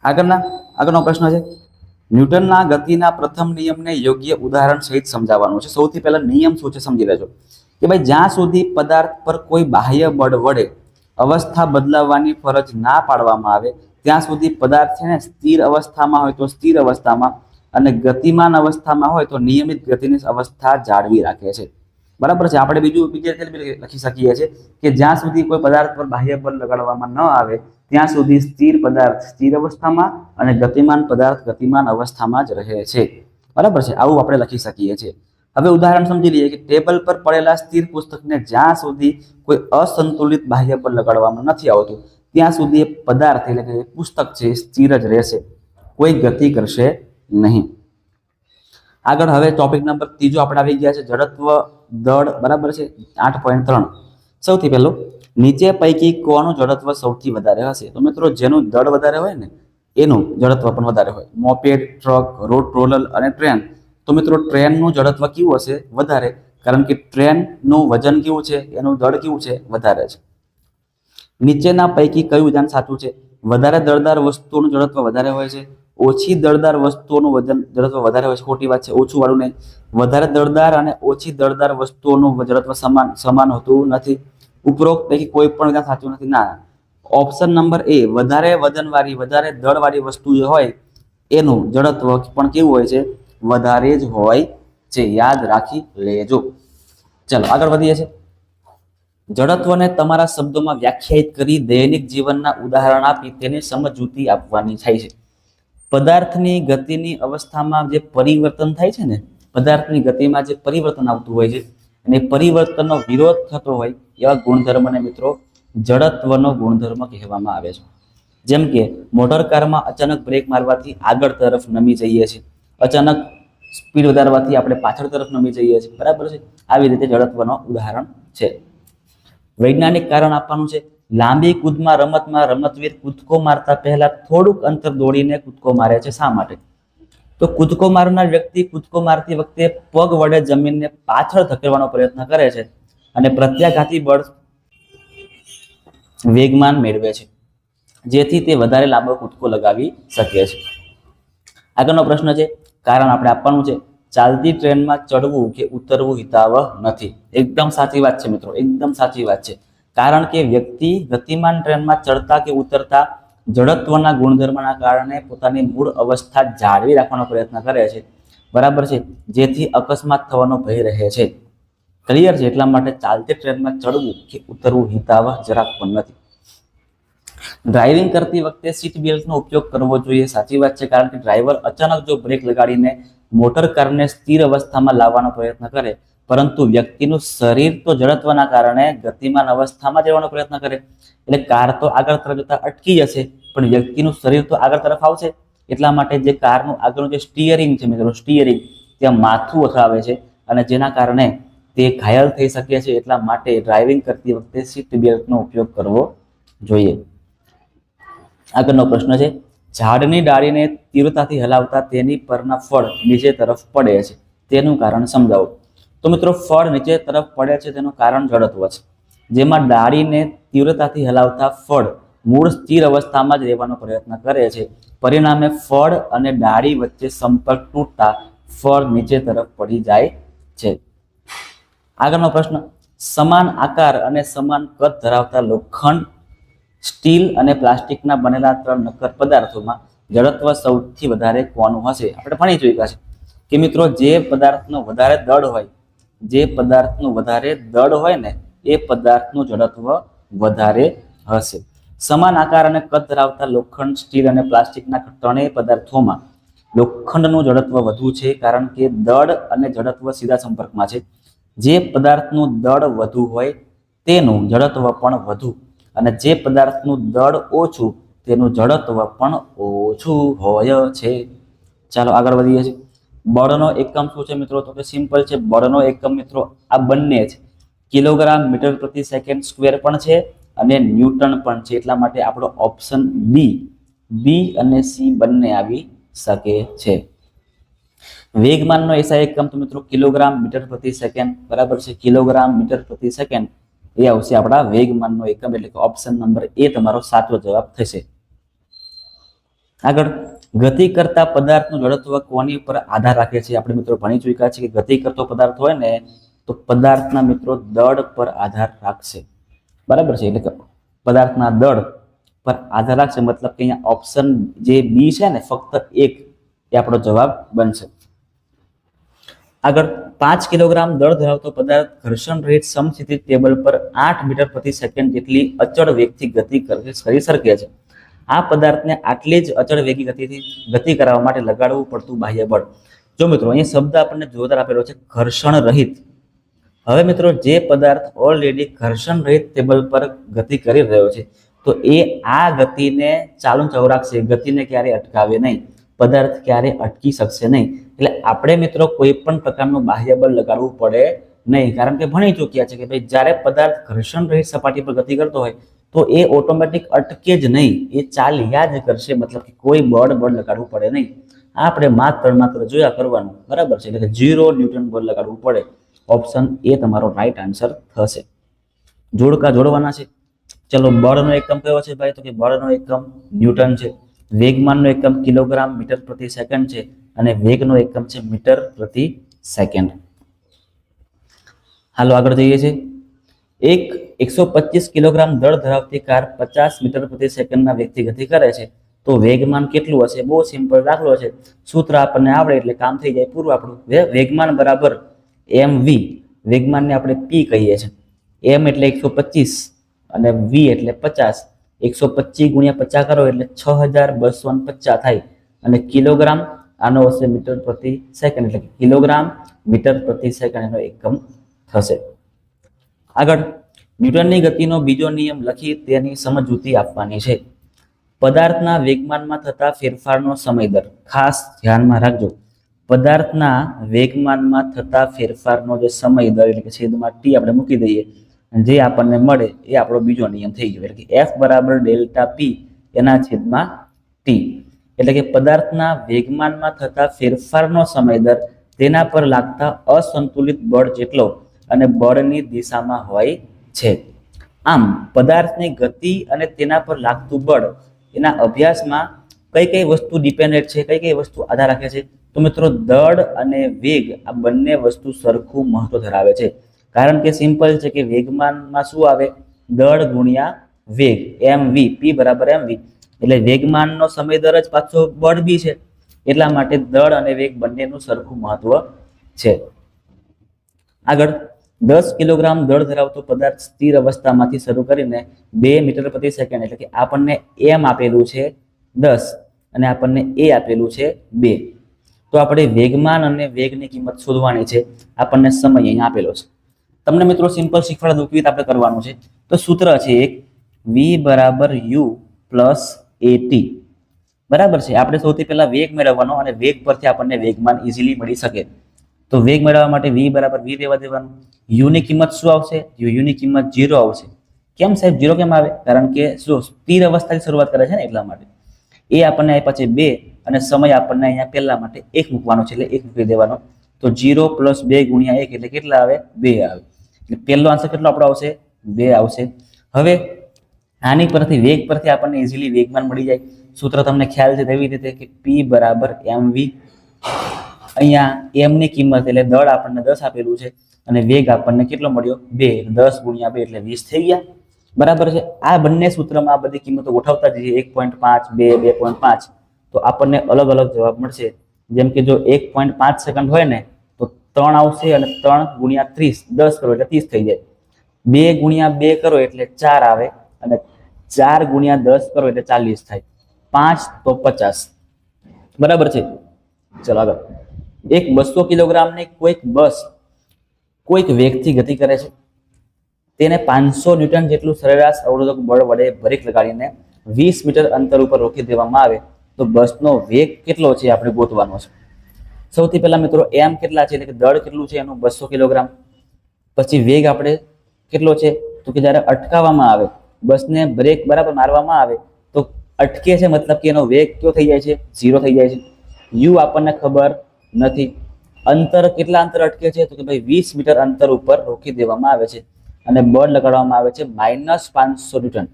આગળનો પ્રશ્ન છે, ન્યૂટનના ગતિના પ્રથમ નિયમને યોગ્ય ઉદાહરણ સહિત સમજાવવાનું છે. સૌથી પહેલા નિયમ શું છે સમજી લેજો કે ભાઈ જ્યાં સુધી પદાર્થ પર કોઈ બાહ્ય બળ વડે અવસ્થા બદલાવવાની ફરજ ના પાડવામાં આવે ત્યાં સુધી પદાર્થ છે ને સ્થિર અવસ્થામાં હોય તો સ્થિર અવસ્થામાં અને ગતિમાન અવસ્થામાં હોય તો નિયમિત ગતિની અવસ્થા જાળવી રાખે છે. બરાબર છે. આપણે બીજી રીતે લખી શકીએ છીએ કે જ્યાં સુધી કોઈ પદાર્થ પર બાહ્ય બળ લગાડવામાં ન આવે ત્યાં સુધી સ્થિર પદાર્થ સ્થિર અવસ્થામાં અને ગતિમાન પદાર્થ ગતિમાન અવસ્થામાં જ રહે છે. બરાબર છે. આવું આપણે લખી શકીએ છીએ. હવે ઉદાહરણ સમજી લઈએ કે ટેબલ પર પડેલા સ્થિર પુસ્તકને જ્યાં સુધી કોઈ અસંતુલિત બાહ્ય બળ લગાડવામાં નથી આવતું ત્યાં સુધી એ પદાર્થ એટલે કે પુસ્તક છે સ્થિર જ રહેશે, કોઈ ગતિ કરશે નહીં. આગળ હવે ટોપિક નંબર 3 આપણે આવી ગયા છે, જડત્વ દળ. બરાબર છે. 8.3 સૌથી પહેલું, નીચે પૈકી કોનું જડત્વ સૌથી વધારે હશે? તો મિત્રો જેનું દળ વધારે હોય ને એનું જડત્વ પણ વધારે હોય. મોપેડ, ટ્રક, રોલર અને ટ્રેન. તો મિત્રો ટ્રેનનું જડત્વ કેવું હશે? વધારે, કારણ કે ટ્રેનનું વજન કેવું છે, એનું દળ કેવું છે? વધારે છે. નીચેના પૈકી કયું વિધાન સાચું છે? વધારે દળદાર વસ્તુઓનું જડત્વ વધારે હોય છે, ઓછી દળદાર વસ્તુઓનું જડત્વ વધારે હોય છે. ખોટી વાત છે, ઓછું વાળું નહીં. વધારે દળદાર અને ઓછી દળદાર વસ્તુઓનું જડત્વ સમાન હોતું નથી. ઉપરોક્ત પૈકી કોઈ પણ વિધાન સાચું નથી. ના, ઓપ્શન નંબર એ, વધારે વજનવાળી વધારે દળવાળી વસ્તુ જે હોય એનું જડત્વ પણ કેવું હોય છે? વધારે જ હોય છે. યાદ રાખી લેજો. ચલો આગળ વધીએ છીએ. જડત્વને તમારા શબ્દોમાં વ્યાખ્યાયિત કરી દૈનિક જીવનના ઉદાહરણ આપી તેને સમજૂતી આપવાની થાય છે. પદાર્થની ગતિની અવસ્થામાં જે પરિવર્તન થાય છે ને, પદાર્થની ગતિમાં જે પરિવર્તન આવતું હોય છે અને પરિવર્તનનો વિરોધ થતો હોય એવા ગુણધર્મને મિત્રો જડત્વનો ગુણધર્મ કહેવામાં આવે છે. જેમ કે મોટર કારમાં અચાનક બ્રેક મારવાથી આગળ તરફ નમી જઈએ છીએ, અચાનક સ્પીડ વધારવાથી આપણે પાછળ તરફ નમી જઈએ છીએ. બરાબર છે. આવી રીતે જડત્વનો ઉદાહરણ છે. વૈજ્ઞાનિક કારણ આપવાનું છે. લાંબી કૂદમાં રમતવીર કૂદકો મારતા પહેલા થોડુંક અંતર દોડીને કૂદકો મારે છે. શા માટે? તો કૂદકો મારનાર વ્યક્તિ કૂદકો મારતી વખતે પગ વડે જમીનને પાછળ ધકેલવાનો પ્રયત્ન કરે છે અને પ્રત્યાઘાતી બળ વેગમાન મેળવે છે, જેથી તે વધારે લાંબો કૂદકો લગાવી શકે છે. આગળનો પ્રશ્ન છે, કારણ આપણે આપવાનું છે. ચાલતી ટ્રેનમાં ચડવું કે ઉતરવું હિતાવહ નથી. એકદમ સાચી વાત છે મિત્રો, એકદમ સાચી વાત છે. કારણ કે વ્યક્તિ ગતિમાન ટ્રેનમાં ચડતા કે ઉતરતા જડત્વના ગુણધર્મના કારણે પોતાની મૂળ અવસ્થા જાળવી રાખવાનો પ્રયત્ન કરે છે. બરાબર છે. જેથી અકસ્માત થવાનો ભય રહે છે. ક્લિયર છે. એટલા માટે ચાલતી ટ્રેનમાં ચડવું કે ઉતરવું હિતાવહ જરાક પણ નથી. ડ્રાઇવિંગ કરતી વખતે સીટ બેલ્ટનો ઉપયોગ કરવો જોઈએ. સાચી વાત છે. કારણ કે ડ્રાઈવર અચાનક જો બ્રેક લગાડીને મોટર કારને સ્થિર અવસ્થામાં લાવવાનો પ્રયત્ન કરે પરંતુ વ્યક્તિનું શરીર તો જડત્વના કારણે ગતિમાન અવસ્થામાં જવાનો પ્રયત્ન કરે એટલે કાર તો આગળ તરફ જતા અટકી જશે પણ વ્યક્તિનું શરીર તો આગળ તરફ આવશે. એટલા માટે જે કારનું આગળનું જે સ્ટીયરિંગ છે મિત્રો, સ્ટીયરિંગ ત્યાં માથું અથડાવે છે અને જેના કારણે તે ઘાયલ થઈ શકે છે. એટલા માટે ડ્રાઇવિંગ કરતી વખતે સીટ બેલ્ટનો ઉપયોગ કરવો જોઈએ. આગળનો પ્રશ્ન છે, ઝાડની ડાળીને તીવ્રતાથી હલાવતા તેની પરના ફળ નીચે તરફ પડે છે, તેનું કારણ સમજાવો. તો મિત્રો ફળ નીચે તરફ પડે છે તેનું કારણ જડત્વ છે. જેમાં ડાળીને તીવ્રતાથી હલાવતા ફળ મૂળ સ્થિર અવસ્થામાં જ રહેવાનો પ્રયત્ન કરે છે. પરિણામે ફળ અને ડાળી વચ્ચે સંપર્ક તૂટતા ફળ નીચે તરફ પડી જાય છે. આગળનો પ્રશ્ન, સમાન આકાર અને સમાન કદ ધરાવતા લોખંડ, સ્ટીલ અને પ્લાસ્ટિકના બનેલા 3 નક્કર પદાર્થોમાં જડત્વ સૌથી વધારે કોનું હશે? આપણે ભણી ચૂક્યા છે કે મિત્રો જે પદાર્થનો વધારે દળ હોય ને એ પદાર્થનું જડત્વ વધારે હશે. સમાન આકાર અને કદ ધરાવતા લોખંડ, સ્ટીલ અને પ્લાસ્ટિકના ત્રણેય પદાર્થોમાં લોખંડનું જડત્વ વધુ છે, કારણ કે દળ અને જડત્વ સીધા સંપર્કમાં છે. જે પદાર્થનું દળ વધુ હોય તેનું જડત્વ પણ વધુ, અને જે પદાર્થનું દળ ઓછું તેનું જડત્વ પણ ઓછું હોય છે. ચાલો આગળ વધીએ છીએ. બળનો એકમ શું છે મિત્રો? તો કે સિમ્પલ છે. બળનો એકમ મિત્રો આ બંને છે. કિલોગ્રામ મીટર પ્રતિ સેકન્ડ સ્ક્વેર પણ છે અને ન્યૂટન પણ છે. એટલા માટે આપણો ઓપ્શન બી અને સી બંને આવી શકે છે. વેગમાનનો એસઆઈ એકમ તો મિત્રો કિલોગ્રામ મીટર પ્રતિ સેકન્ડ, બરાબર છે. કિલોગ્રામ મીટર પ્રતિ સેકન્ડ એ આવશે આપણા વેગમાનનો એકમ, એટલે કે ઓપ્શન નંબર એ તમારો સાચો જવાબ થશે. આગળ, ગતિ કરતા પદાર્થનું જડત્વ કોની પર આધાર રાખે છે? આપણે મિત્રો ભણી ચૂક્યા છે કે ગતિ કરતો પદાર્થ હોય ને તો પદાર્થના મિત્રો દળ પર આધાર રાખશે, બરાબર છે. એટલે કે પદાર્થના દળ પર આધાર રાખશે, મતલબ કે અહીંયા ઓપ્શન જે બી છે ને ફક્ત એક એ આપણો જવાબ બનશે. આગળ, 5 કિલોગ્રામ દળ ધરાવતો પદાર્થ ઘર્ષણ રહિત સમસ્થિતિ ટેબલ પર 8 મીટર પ્રતિ સેકન્ડ જેટલી અચળ વેગથી ગતિ કરી શકે છે. આ પદાર્થને આટલી જ અચળ વેગી ગતિથી ગતિ કરાવવા માટે લગાડવું પડતું બાહ્ય બળ. જો મિત્રો અહીંયા શબ્દ આપણને જોરદાર આપેલો છે, ઘર્ષણ રહિત. હવે મિત્રો જે પદાર્થ ઓલરેડી ઘર્ષણ રહિત ટેબલ પર ગતિ કરી રહ્યો છે તો એ આ ગતિને ચાલુ રાખશે, ગતિને ક્યારેય અટકાવે નહીં, પદાર્થ ક્યારેય અટકી શકશે નહીં. એટલે આપણે મિત્રો કોઈ પણ પ્રકારનું બાહ્ય બળ લગાડવું પડે નહીં, કારણ કે ભણી ચૂક્યા છે કે ભાઈ જ્યારે પદાર્થ ઘર્ષણ રહિત સપાટી પર ગતિ કરતો હોય તો એ ઓટોમેટિક અટકે જ નહીં, એ ચાલ્યા જ કરશે, મતલબ કે કોઈ બળ લગાડવું પડે નહીં. આપણે માત્ર જોયા કરવાનું, બરાબર છે. એટલે કે 0 ન્યૂટન બળ લગાડવું પડે. ઓપ્શન એ તમારો રાઈટ આન્સર થશે. જોડકા જોડવાના છે. ચલો, બળનો એકમ કયો છે ભાઈ? તો કે બળનો એકમ ન્યૂટન છે. વેગમાનનો એકમ કિલોગ્રામ મીટર પ્રતિ સેકન્ડ છે અને વેગનો એકમ છે મીટર પ્રતિ સેકન્ડ. હાલો આગળ જઈએ છીએ. 125 કિલોગ્રામ દળ ધરાવતી કાર 50 મીટર પ્રતિ સેકન્ડના વેગથી ગતિ કરે છે તો વેગમાન કેટલું હશે? બહુ સિમ્પલ દાખલો છે, સૂત્ર આપણને આવડે એટલે કામ થઈ જાય પૂરું આપણું. વેગમાન બરાબર mv, વેગમાનને આપણે p કહીએ છીએ. m એટલે 125 અને v એટલે 50. 125 ગુણ્યા 50 કરો એટલે 6250 થાય, અને કિલોગ્રામ આનો હશે મીટર પ્રતિ સેકન્ડ, એટલે કિલોગ્રામ મીટર પ્રતિ સેકન્ડ એનો એકમ થશે. આગળ, ન્યૂટનની ગતિનો બીજો નિયમ લખી તેની સમજૂતી આપવાની છે. પદાર્થના વેગમાનમાં થતા ફેરફારનો સમય દર, ખાસ ધ્યાનમાં રાખજો. પદાર્થના વેગમાનમાં થતા ફેરફારનો જે સમય દર, એટલે કે છેદમાં t આપણે મૂકી દઈએ, જે આપણને મળે એ આપણો બીજો નિયમ થઈ ગયો. એટલે કે f બરાબર ડેલ્ટા p એના છેદમાં t. એટલે કે પદાર્થના વેગમાનમાં થતા ફેરફારનો સમય દર તેના પર લાગતા અસંતુલિત બળ જેટલો અને બળની દિશામાં હોય છે. આમ પદાર્થની ગતિ અને તેના પર લાગતું બળ એના અભ્યાસમાં કઈ વસ્તુ ડિપેન્ડન્ટ છે, કઈ વસ્તુ આધાર રાખે છે? તો મિત્રો દળ અને વેગ આ બંને વસ્તુ સરખું મહત્વ ધરાવે છે. કારણ કે સિમ્પલ છે કે વેગમાનમાં શું આવે? દળ ગુણ્યા વેગ, mv, p બરાબર mv. એટલે વેગમાનનો સમય દર જ પાછો બળ બી છે, એટલા માટે દળ અને વેગ બંનેનું સરખું મહત્વ છે. આગળ, 10 કિલોગ્રામ દળ ધરાવતો પદાર્થ સ્થિર અવસ્થામાંથી શરૂ કરીને 2 મીટર પ્રતિ સેકન્ડ, એટલે કે આપણને m આપેલું છે 10 અને આપણને a આપેલું છે 2. તો આપણે વેગમાન અને વેગની કિંમત શોધવાની છે. આપણને સમય અહીંયા આપેલો છે. તમને મિત્રો સિમ્પલ શીખવાડ દઉં કેવી રીતે આપણે કરવાનું છે. તો સૂત્ર છે એક, v બરાબર u પ્લસ at, બરાબર છે. આપણે સૌથી પહેલા વેગ મેળવવાનો અને વેગ પરથી આપણને વેગમાન ઇઝીલી મળી શકે. તો વેગ મેળવવા માટે v બરાબર v રહેવા દેવાનું. u ની કિંમત શું આવશે? u ની કિંમત 0 આવશે. કેમ સાહેબ 0 કેમ આવે? કારણ કે જો સ્થિર અવસ્થાથી શરૂઆત કરે છે ને એટલા માટે. એ આપણને આપ્યા છે 2 અને સમય આપણને અહીંયા પહેલા માટે 1 મૂકવાનો છે, એટલે 1 મૂકી દેવાનો. તો 0 + 2 ગુણ્યા 1 એટલે કેટલા આવે? 2 આવે. એટલે પહેલો આન્સર કેટલો આપણો આવશે? 2 આવશે. હવે આની પરથી વેગ પરથી આપણને ઇઝીલી વેગમાન મળી જાય. સૂત્ર તમને ખ્યાલ છે તેવી રીતે કે p બરાબર mv. અહીંયા m ની કિંમત એટલે દળ આપણને 10 આપેલું છે અને વેગ આપણને કેટલો મળ્યો? 2. 10 ગુણ્યા 2 એટલે 20 થઈ ગયા, બરાબર છે. આ બંને સૂત્રમાં આ બધી કિંમતો ગોઠવતા જઈએ, 1.5, 2, 2.5, તો આપણને અલગ અલગ જવાબ મળશે. જેમ કે જો 1.5 સેકન્ડ હોય ને તો 3 આવશે અને 3 ગુણ્યા 30, 10 કરો એટલે 30 થઈ જાય. 2 ગુણ્યા 2 કરો એટલે 4 આવે અને 4 ગુણ્યા 10 કરો એટલે 40 થાય. 5 તો 50, બરાબર છે. ચલો આગળ, એક 200 કિલોગ્રામની કોઈક બસ કોઈક વેગથી ગતિ કરે છે, તેને 500 ન્યૂટન જેટલું સરેરાશ અવરોધક બળ વડે બ્રેક લગાડીને 20 મીટર અંતર ઉપર રોકી દેવામાં આવે તો બસનો વેગ કેટલો છે આપણે ગોતવાનો છે. સૌથી પહેલા મિત્રો એમ કેટલા છે એટલે કે દળ કેટલું છે એનું 200 કિલોગ્રામ, પછી વેગ આપણે કેટલો છે તો કે જ્યારે અટકાવવામાં આવે બસને બ્રેક બરાબર મારવામાં આવે તો અટકે છે મતલબ કે એનો વેગ કયો થઈ જાય છે 0 થઈ જાય છે. યુ આપણને ખબર નથી. અંતર કેટલા અંતર અટકે છે તો કે ભાઈ 20 મીટર અંતર ઉપર રોકી દેવામાં આવે છે અને બળ લગાડવામાં આવે છે -500 ન્યૂટન.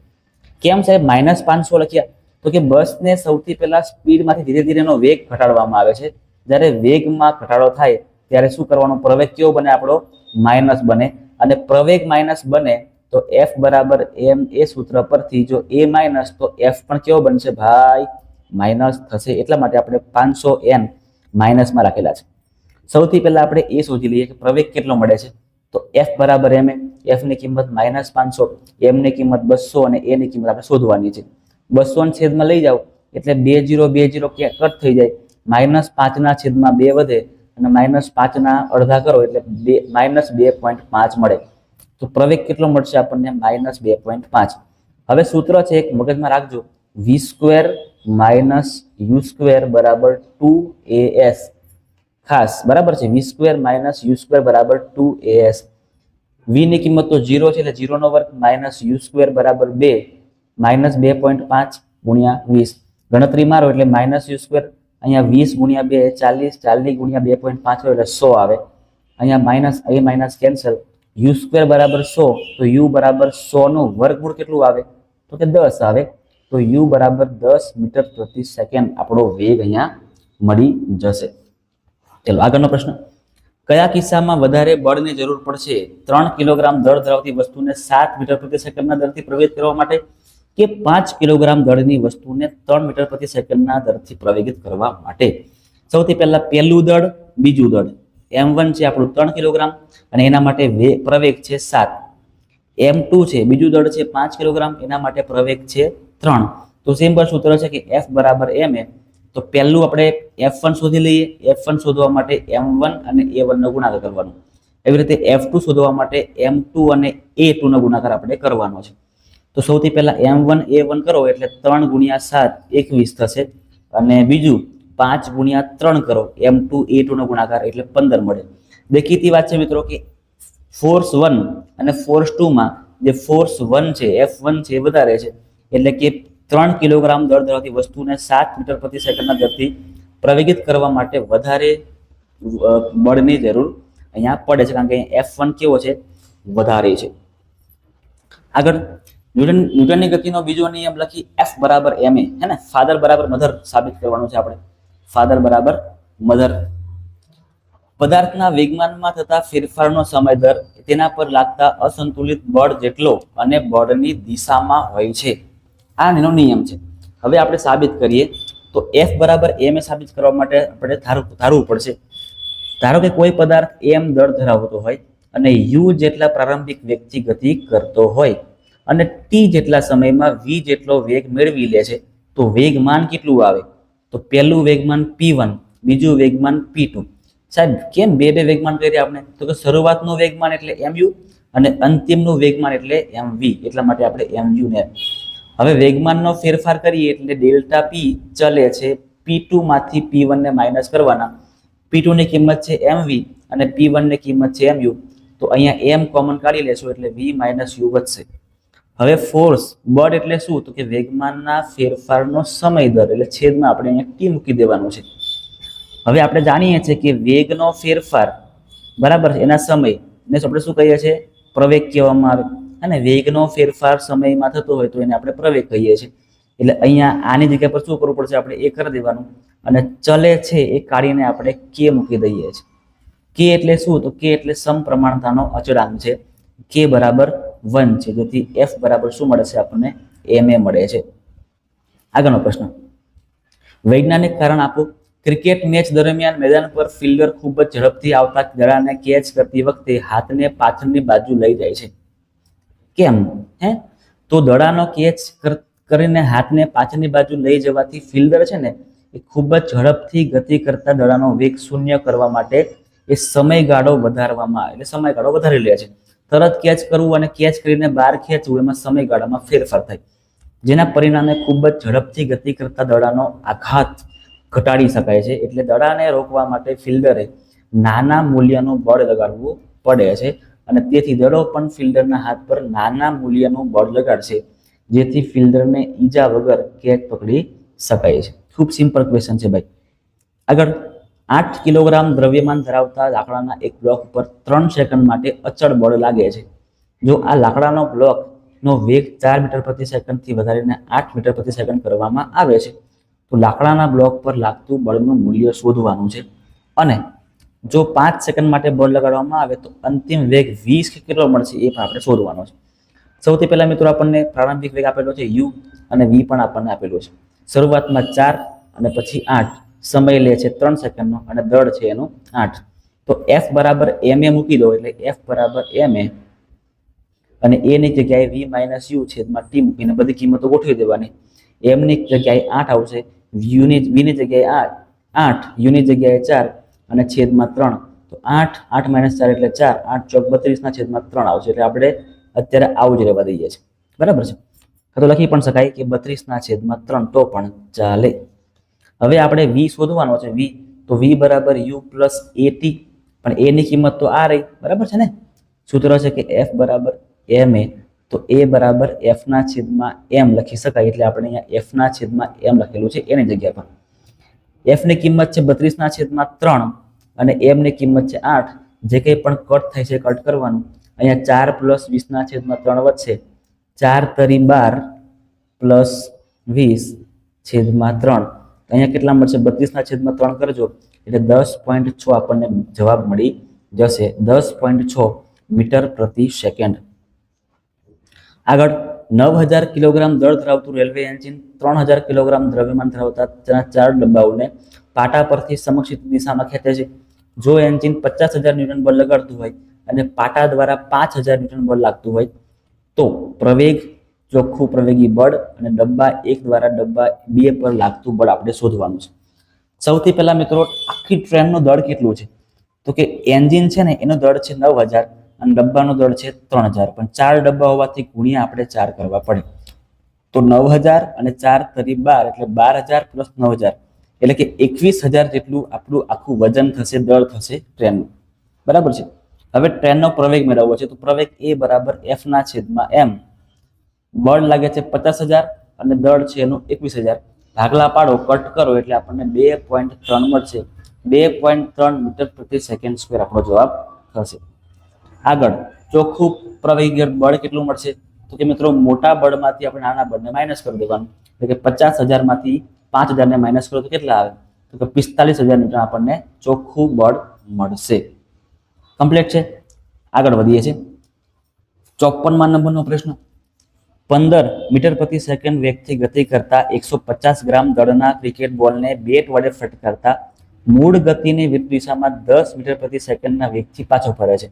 કેમ સાહેબ -500 લખ્યા તો કે બસને સૌથી પહેલા સ્પીડમાંથી ધીરે ધીરે એનો વેગ ઘટાડવામાં આવે છે. જ્યારે વેગમાં ઘટાડો થાય ત્યારે શું કરવાનું, પ્રવેગ કેવો બને આપણો માઇનસ બને, અને પ્રવેગ માઇનસ બને તો F બરાબર m એ સૂત્ર પરથી જો a માઇનસ તો F પણ કેવો બનશે ભાઈ માઇનસ થશે. એટલા માટે આપણે 500 n માઇનસમાં રાખેલા છે. સૌથી પહેલા આપણે એ શોધી લઈએ કે પ્રવેગ કેટલો મળે છે તો F બરાબર m, F ની કિંમત -500, m ની કિંમત 200 અને a ની કિંમત આપણે શોધવાની છે. 200 ને છેદમાં લઈ જાઓ એટલે 2 0 2 0 કટ થઈ જાય, -5 ના છેદમાં 2 વધે અને -5 ના અડધા કરો એટલે -2.5 મળે. તો પ્રવેગ કેટલો મળશે આપણને -2.5. હવે સૂત્ર છે એક મગજમાં રાખજો, v² - u² બરાબર 2as. ખાસ બરાબર છે, v² - u² બરાબર 2as. v ની કિંમત તો 0 છે એટલે 0 નો વર્ગ -u² બરાબર 2, -2.5 ગુણ્યા 20. ગણતરી મારો એટલે -u², અહીંયા 20 ગુણ્યા 2 40, 40 ગુણ્યા 2.5 એટલે 100 આવે. અહીંયા minus a minus cancel, u² બરાબર 100 તો u બરાબર 100 નું વર્ગમૂળ કેટલું આવે તો કે 10 આવે. તો u બરાબર 10 મીટર પ્રતિ સેકન્ડ આપણો વેગ અહીંયા મળી જશે. ચલો આગળનો પ્રશ્ન, કયા કિસ્સામાં વધારે બળની જરૂર પડશે, 3 કિલોગ્રામ દળ ધરાવતી વસ્તુને 7 મીટર પ્રતિ સેકન્ડના દરથી પ્રવેગિત કરવા માટે કે 5 કિલોગ્રામ દળની વસ્તુને 3 મીટર પ્રતિ સેકન્ડના દરથી પ્રવેગિત કરવા માટે? સૌથી પહેલા પહેલું દળ, બીજું દળ m1 છે આપણું 3 કિલોગ્રામ અને એના માટે પ્રવેગ છે 7. m2 છે બીજું દળ છે 5 કિલોગ્રામ, એના માટે પ્રવેગ છે 3. તો સિમ્પલ સૂત્ર છે કે F બરાબર ma. તો પહેલું આપણે F1 શોધી લઈએ. F1 શોધવા માટે m1 અને a1 નો ગુણાકાર કરવાનો. એવી રીતે F2 શોધવા માટે m2 અને a2 નો ગુણાકાર આપણે કરવાનો છે. તો સૌથી પહેલા m1 a1 કરો એટલે 3 ગુણ્યા 7 21 થશે, અને બીજું 5 ગુણ્યા 3 કરો m2 a2 નો ગુણાકાર એટલે 15 મળે. દેખીતી વાત છે મિત્રો કે ફોર્સ 1 અને ફોર્સ 2 માં જે ફોર્સ 1 છે F1 છે એ વધારે છે, એટલે કે 3 કિલોગ્રામ દળ ધરાવતી વસ્તુને 7 મીટર પ્રતિ સેકન્ડના દરથી પ્રવેગિત કરવા માટે વધારે બળની જરૂર અહીંયા પડે છે, કારણ કે F1 કેવો છે વધારે છે. આગળ ન્યૂટનની ગતિનો બીજો નિયમ લખી F બરાબર ma, હે ને, ફાધર બરાબર મધર સાબિત કરવાનું છે આપણે. ફાધર બરાબર મધર. પદાર્થના વેગમાનમાં થતા ફેરફારનો સમય દર તેના પર લાગતા અસંતુલિત બળ જેટલો અને બળની દિશામાં હોય છે. આ એનો નિયમ છે. હવે આપણે સાબિત કરીએ તો F બરાબર ma સાબિત કરવા માટે આપણે ધારવું પડશે. ધારો કે કોઈ પદાર્થ m દળ ધરાવતો હોય અને u જેટલા પ્રારંભિક વેગથી ગતિ કરતો હોય અને t જેટલા સમયમાં v જેટલો વેગ મેળવી લે છે, તો વેગમાન કેટલું આવે? તો પહેલું વેગમાન p1, બીજું વેગમાન p2. સાહેબ કેમ બે વેગમાન કર્યા આપણે? તો કે શરૂઆતનું વેગમાન એટલે mu અને અંતિમનું વેગમાન એટલે mv, એટલા માટે આપણે mu ને. હવે વેગમાનનો ફેરફાર કરીએ એટલે ડેલ્ટા p ચલે છે, p2 માંથી p1 ને માઇનસ કરવાના. p2 ની કિંમત છે mv અને p1 ની કિંમત છે mu. તો અહીંયા m કોમન કાઢી લેશો એટલે v - u વધશે. હવે ફોર્સ બળ એટલે શું? તો કે વેગમાનના ફેરફારનો સમય દર, એટલે છેદમાં આપણે અહીંયા t મૂકી દેવાનું છે. હવે આપણે જાણીએ છીએ કે વેગનો ફેરફાર બરાબર એના સમય ને આપણે શું કહીએ છીએ? પ્રવેગ કહેવામાં આવે. અને વેગનો ફેરફાર સમયમાં થતો હોય તો એને આપણે પ્રવેગ કહીએ છીએ. એટલે અહીંયા આની જગ્યા પર શું કરવું પડશે? આપણે એ કરી દેવાનું, અને ચલે છે એ કાઢીને આપણે k મૂકી દઈએ છીએ. k એટલે શું? તો k એટલે સમપ્રમાણતાનો અચળાંક છે. k બરાબર 1 છે, જેથી F બરાબર શું મળે છે આપણને? ma મળે છે. આગળનો પ્રશ્ન, વૈજ્ઞાનિક કારણ આપો. ક્રિકેટ મેચ દરમિયાન મેદાન પર ફિલ્ડર ખૂબ જ ઝડપથી આવતા દડાને કેચ કરતી વખતે હાથને પાછળની બાજુ લઈ જાય છે. કેમ? હે, તો દડાનો કેચ કરીને હાથને પાછળની બાજુ લઈ જવાથી ફિલ્ડર છે ને એ ખૂબ જ ઝડપથી ગતિ કરતા દડાનો વેગ શૂન્ય કરવા માટે એ સમયગાળો વધારવામાં આવે, એટલે સમયગાળો વધારી લે છે. તરત કેચ કરવું અને કેચ કરીને બહાર ખેંચવું એમાં સમયગાળામાં ફેરફાર થાય, જેના પરિણામે ખૂબ જ ઝડપથી ગતિ કરતા દડાનો આઘાત ઘટાડી શકાય છે. એટલે દડાને રોકવા માટે ફિલ્ડરે નાના મૂલ્યનું બળ લગાડવું પડે છે અને તેથી દડો પણ ફિલ્ડરના હાથ પર નાના મૂલ્યનું બળ લગાડશે, જેથી ફિલ્ડરને ઈજા વગર કેચ પકડી શકાય છે. ખૂબ સિમ્પલ ક્વેશ્ચન છે ભાઈ. આગળ 8 કિલોગ્રામ દ્રવ્યમાન ધરાવતા લાકડાના એક બ્લોક પર 3 સેકન્ડ માટે અચળ બળ લાગે છે. જો આ લાકડાનો બ્લોકનો વેગ 4 મીટર પ્રતિ સેકન્ડથી વધારીને 8 મીટર પ્રતિ સેકન્ડ કરવામાં આવે છે, તો લાકડાના બ્લોક પર લાગતું બળનું મૂલ્ય શોધવાનું છે. અને જો 5 સેકન્ડ માટે બળ લગાડવામાં આવે તો અંતિમ વેગ 20 કેટલો મળશે એ પણ આપણે શોધવાનો છે. સૌથી પહેલા મિત્રો આપણને પ્રારંભિક વેગ આપેલો છે u અને v પણ આપણને આપેલો છે. શરૂઆતમાં 4 અને પછી 8, સમય લે છે 3 સેકન્ડનો અને દળ છે એનું 8. તો f બરાબર ma મૂકી દો, એટલે f બરાબર ma અને a ની જગ્યાએ v માઇનસ u છેદમાં t મૂકીને બધી કિંમતો ગોઠવી દેવાની. m ની જગ્યાએ 8 આવશે, v ની જગ્યાએ 8, u ની જગ્યાએ 4 અને છેદમાં 3. તો 8 8 માઇનસ 4 એટલે 4, 8 ચોક 32 ના છેદમાં 3 આવશે. એટલે આપણે અત્યારે આવું જ રહેવા દઈએ છીએ, બરાબર છે. તો લખી પણ શકાય કે 32 ના છેદમાં 3 તો પણ ચાલે. હવે આપણે v શોધવાનો છે. v તો v બરાબર u પ્લસ at, પણ a ની કિંમત તો આ રહી, બરાબર છે ને. સૂત્ર છે કે f બરાબર ma, તો a બરાબર f ના છેદમાં m લખી શકાય. એટલે આપણે અહીંયા f ના છેદમાં m લખેલું છે એની જગ્યા પર. f ની કિંમત છે 32 ના છેદમાં 3 અને m ની કિંમત છે 8. જે કંઈ પણ કટ થાય છે કટ કરવાનું. અહીંયા 4 પ્લસ 20 ના છેદમાં 3 વધશે, 4 તરી 12 પ્લસ 20 છેદમાં 3. અહીંયા કેટલા મળશે? 32 ના છેદમાં 3 કરજો એટલે 10.6 આપણને જવાબ મળી જશે. 10.6 મીટર પ્રતિ સેકન્ડ. આગળ 9000 કિલોગ્રામ દળ ધરાવતું રેલવે એન્જિન 3000 કિલોગ્રામ દ્રવ્યમાન ધરાવતા તેના 4 ડબ્બાઓને પાટા પરથી સમક્ષ દિશામાં ખેંચે છે. જો એન્જિન 50000 ન્યૂટન બળ લગાડતું હોય અને પાટા દ્વારા 5000 ન્યૂટન બળ લાગતું હોય તો પ્રવેગ, ચોખ્ખું પ્રવેગી બળ અને ડબ્બા 1 દ્વારા ડબ્બા 2 પર લાગતું બળ આપણે શોધવાનું છે. સૌથી પહેલા મિત્રો આખી ટ્રેનનું દળ કેટલું છે? તો કે એન્જિન છે ને એનું દળ છે 9000 અને ડબ્બાનું દળ છે 3000, પણ 4 ડબ્બા હોવાથી ગુણ્યા આપણે 4 કરવા પડે. તો 9000 અને 4 તરી 12 એટલે 12000 પ્લસ 9000 એટલે કે 21000 જેટલું આપણું આખું વજન થશે, દળ થશે ટ્રેનનું, બરાબર છે. હવે ટ્રેનનો પ્રવેગ મેળવવો છે, તો પ્રવેગ a બરાબર f ના છેદમાં m. બળ લાગે છે 50000 અને દળ છે એનું 21000. ભાગલા પાડો, કટ કરો એટલે આપણને 2.3 મળશે. 2.3 મીટર પ્રતિ સેકન્ડ સ્ક્વેર આપણો જવાબ થશે. આગળ ચોખ્ખું પ્રવેગી બળ કેટલું મળશે? તો કે મિત્રો મોટા બળમાંથી આપણે નાના બળને માઇનસ કરી દેવાનું. એટલે કે 50000 માંથી 5000 ને માઇનસ કરો તો કેટલા આવે? તો કે 45000 ન્યૂટન આપણને ચોખ્ખું બળ મળશે. કમ્પ્લીટ છે. આગળ વધીએ છીએ 54મા નંબરનો પ્રશ્ન. 15 મીટર પ્રતિ સેકન્ડ વેગથી ગતિ કરતા 150 ગ્રામ દળના ક્રિકેટ બોલને બેટ વડે ફટકારતા મૂળ ગતિની વિરુદ્ધ દિશામાં 10 મીટર પ્રતિ સેકન્ડના વેગથી પાછો ફરે છે.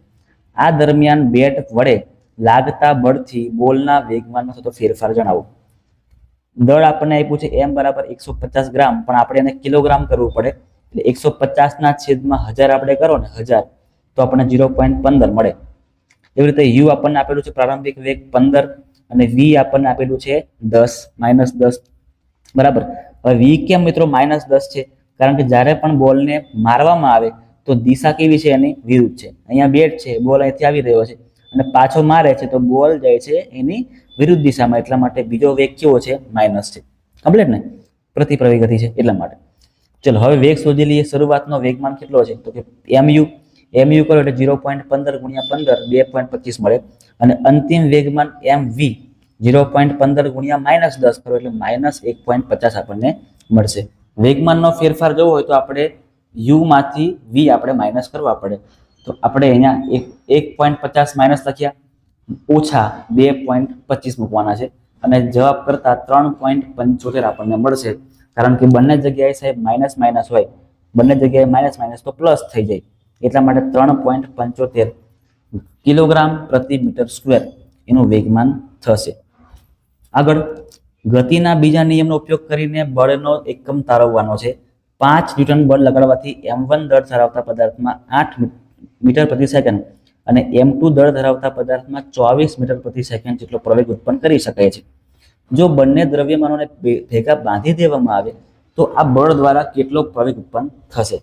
આ દરમિયાન બેટ વડે લાગતા બળથી બોલના વેગમાં થતો ફેરફાર જણાવો. દળ આપણને આપ્યું છે m બરાબર 150 ગ્રામ, પણ આપણે એને કિલોગ્રામ કરવું પડે. એટલે 150 ના છેદમાં 1000 આપણે કરો ને 1000 તો આપણને 0.15 મળે. એવી રીતે u આપણને આપેલું છે પ્રારંભિક વેગ 15 અને v આપણને આપેલું છે 10 બરાબર. હવે v કેમ મિત્રો -10 છે? કારણ કે જ્યારે પણ બોલને મારવામાં આવે તો દિશા કેવી છે? એની વિરુદ્ધ છે. અહીંયા બેટ છે, બોલ અહીંથી આવી રહ્યો છે અને પાછો મારે છે તો બોલ જાય છે એની વિરુદ્ધ દિશામાં, એટલા માટે બીજો વેગ કેવો છે? માઇનસ છે. કમ્પ્લીટ ને? પ્રતિપ્રવેગ ગતિ છે એટલા માટે. ચલો હવે વેગ શોધી લઈએ. શરૂઆતનો વેગમાન કેટલો છે? તો કે mu કરો એટલે 0.15 ગુણ્યા 15 2.25 મળે અને અંતિમ વેગમાન mv 0.15 ગુણ્યા -10 કરો એટલે -1.50 આપણને મળશે. વેગમાનનો ફેરફાર જોવો હોય તો આપણે u માંથી v આપણે માઇનસ કરવા પડે. તો આપણે અહીંયા 1.50 માઇનસ લખ્યા, ઓછા 2.25 મૂકવાના છે અને જવાબ કરતા 3.75 આપણને મળશે. કારણ કે બંને જગ્યાએ સાહેબ માઇનસ માઇનસ હોય, બંને જગ્યાએ માઇનસ તો પ્લસ થઈ જાય, એટલા માટે 3.75 કિલોગ્રામ પ્રતિ મીટર સ્ક્વેર એનું વેગમાન થશે. આગળ ગતિના બીજા નિયમનો ઉપયોગ કરીને બળનો એકમ તારવવાનો છે. 5 ન્યૂટન બળ લગાડવાથી m1 દળ ધરાવતા પદાર્થમાં 8 મીટર પ્રતિ સેકન્ડ અને m2 દળ ધરાવતા પદાર્થમાં 24 મીટર પ્રતિ સેકન્ડ જેટલો પ્રવેગ ઉત્પન્ન કરી શકાય છે. જો બંને દ્રવ્યમાનોને ભેગા બાંધી દેવામાં આવે તો આ બળ દ્વારા કેટલો પ્રવેગ ઉત્પન્ન થશે?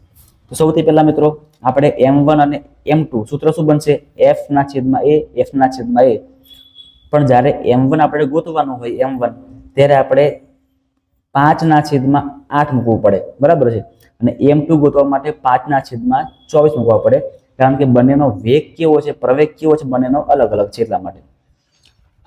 તો સૌથી પહેલા મિત્રો આપણે m1 અને m2 સૂત્ર શું બનશે? f ના છેદમાં a f ના છેદમાં a. પણ જ્યારે m1 આપણે ગોતવાનું હોય m1 ત્યારે આપણે 5 ના છેદમાં 8 મૂકવું પડે, બરાબર છે. અને m2 ગોતવા માટે 5 ના છેદમાં 24 મૂકવા પડે, કારણ કે બંનેનો વેગ કેવો છે, પ્રવેગ કેવો છે, બંનેનો અલગ અલગ છે એટલા માટે.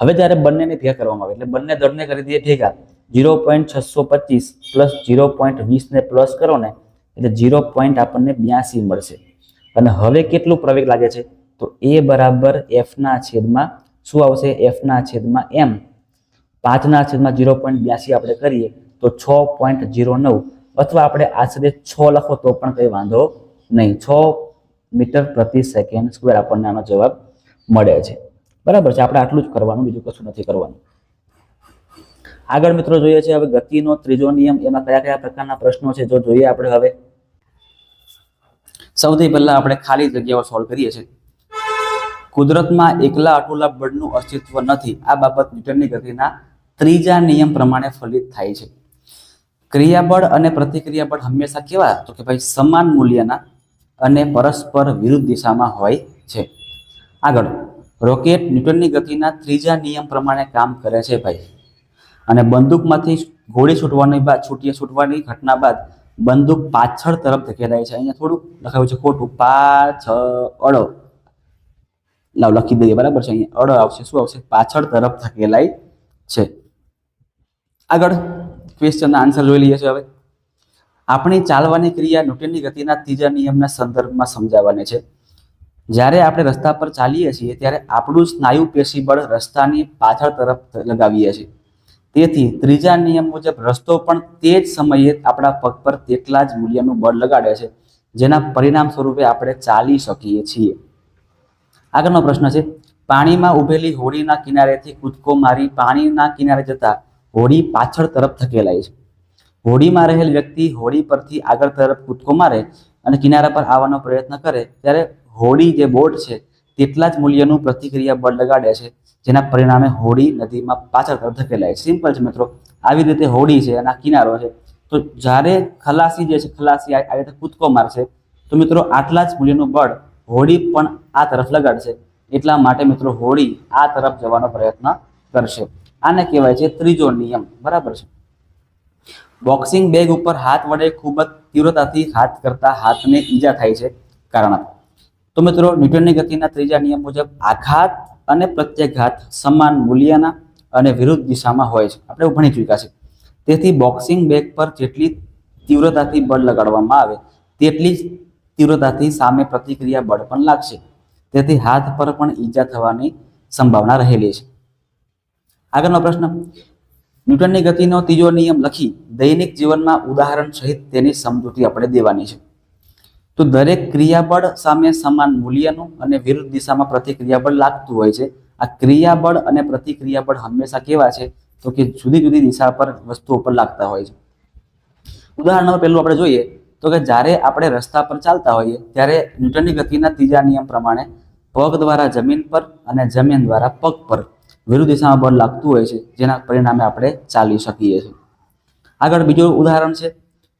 હવે જ્યારે બંનેને ભેગા કરવામાં આવે એટલે બંને દળને કરી દઈએ ભેગા. 0.625 પ્લસ 0.20 ને પ્લસ કરો ને એટલે 0. આપણને 82 મળશે. અને હવે કેટલું પ્રવેગ લાગે છે? તો a બરાબર f ના છેદમાં શું આવશે? f ના છેદમાં m. 5 ના છેદમાં 0.82 આપણે કરીએ તો 6.09, અથવા આપણે આશરે 6 લખો તો પણ કંઈ વાંધો નહીં. 6 મીટર પ્રતિ સેકન્ડ સ્ક્વેર આપણને આનો જવાબ મળે છે, બરાબર છે. આપણે આટલું જ કરવાનું, બીજું કશું નથી કરવાનું. આગળ મિત્રો જોઈએ છે હવે ગતિનો ત્રીજો નિયમ. એમાં કયા કયા પ્રકારના પ્રશ્નો છે જો જોઈએ આપણે હવે. સૌથી પહેલા આપણે ખાલી જગ્યાઓ સોલ્વ કરીએ છીએ. કુદરતમાં એકલા અટુલા બળનું અસ્તિત્વ નથી. આ બાબત ન્યૂટનની ગતિના ત્રીજા નિયમ પ્રમાણે ફલિત થાય છે. ક્રિયાબળ અને પ્રતિક્રિયા બળ હંમેશા કેવા? તો કે ભાઈ સમાન મૂલ્યના અને પરસ્પર વિરુદ્ધ દિશામાં હોય છે. આગળ રોકેટ ન્યૂટનની ગતિના ત્રીજા નિયમ પ્રમાણે કામ કરે છે ભાઈ. અને બંદૂકમાંથી ગોળી છૂટવાની ઘટના બાદ બંદૂક પાછળ તરફ ધકેલાય છે. અહીંયા થોડુંક લખાયું છે ખોટું, પાછળ લખી દઈએ, બરાબર છે. અહીંયા અડ આવશે, શું આવશે? પાછળ તરફ ધકેલાય છે. આગળ ક્વેશ્ચનના આન્સર જોઈ લઈએ છીએ હવે. આપણી ચાલવાની ક્રિયા ન્યૂટનની ગતિના ત્રીજા નિયમના સંદર્ભમાં સમજાવવાની છે. જ્યારે આપણે રસ્તા પર ચાલીએ છીએ ત્યારે આપણું સ્નાયુ પેશી બળ રસ્તાની પાછળ તરફ લગાવીએ છીએ. તેથી ત્રીજા નિયમ મુજબ રસ્તો પણ તે જ સમયે આપણા પગ પર તેટલા જ મૂલ્યનું બળ લગાડે છે, જેના પરિણામ સ્વરૂપે આપણે ચાલી શકીએ છીએ. આગળનો પ્રશ્ન છે, પાણીમાં ઉભેલી હોડીના કિનારેથી કૂદકો મારી પાણીના કિનારે જતા હોડી પાછળ તરફ ધકેલાય છે. હોડીમાં રહેલ વ્યક્તિ હોડી પરથી આગળ તરફ કૂદકો મારે અને કિનારા પર આવવાનો પ્રયત્ન કરે ત્યારે હોડી જે બોટ છે તેટલા જ મૂલ્યનું પ્રતિક્રિયા બળ લગાડે છે, જેના પરિણામે હોડી નદીમાં પાછળ તરફ ધકેલાય છે. સિમ્પલ છે મિત્રો. આવી રીતે હોડી છે અને આ કિનારો છે, તો જ્યારે ખલાસી જે છે ખલાસી આવી રીતે કૂદકો મારશે તો મિત્રો આટલા જ મૂલ્યનું બળ હોડી પણ આ તરફ લગાડશે. એટલા માટે મિત્રો હોડી આ તરફ જવાનો પ્રયત્ન કરશે. આને કહેવાય છે ત્રીજો નિયમ, બરાબર છે. બોક્સિંગ બેગ ઉપર હાથ વડે ખૂબ જ તીવ્રતાથી હાથ કરતા હાથને ઈજા થાય છે કારણ. તો મિત્રો ન્યૂટનની ગતિના ત્રીજા નિયમ મુજબ આઘાત અને પ્રત્યાઘાત સમાન મૂલ્યના અને વિરુદ્ધ દિશામાં હોય છે. આપણે ભણી ચૂક્યા છે. તેથી બોક્સિંગ બેગ પર જેટલી તીવ્રતાથી બળ લગાડવામાં આવે તેટલી જ તીવ્રતાથી સામે પ્રતિક્રિયા બળ પણ લાગશે. તેથી હાથ પર પણ ઈજા થવાની સંભાવના રહેલી છે. આગળનો પ્રશ્ન, ન્યૂટનની ગતિનો ત્રીજો નિયમ લખી દૈનિક જીવનમાં ઉદાહરણ સહિત તેની સમજૂતી આપણે દેવાની છે. તો દરેક ક્રિયાબળ સામે સમાન મૂલ્યનું અને વિરુદ્ધ દિશામાં પ્રતિક્રિયાબળ લાગતું હોય છે. આ ક્રિયાબળ અને પ્રતિક્રિયાબળ હંમેશા કેવા છે? તો કે જુદી જુદી દિશા પર વસ્તુઓ પર લાગતા હોય છે. ઉદાહરણ પહેલું આપણે જોઈએ તો કે જ્યારે આપણે રસ્તા પર ચાલતા હોઈએ ત્યારે ન્યૂટનની ગતિના ત્રીજા નિયમ પ્રમાણે પગ દ્વારા જમીન પર અને જમીન દ્વારા પગ પર વિરુદ્ધ દિશામાં બળ લાગતું હોય છે, જેના પરિણામે આપણે ચાલી શકીએ છીએ. આગળ બીજું ઉદાહરણ છે,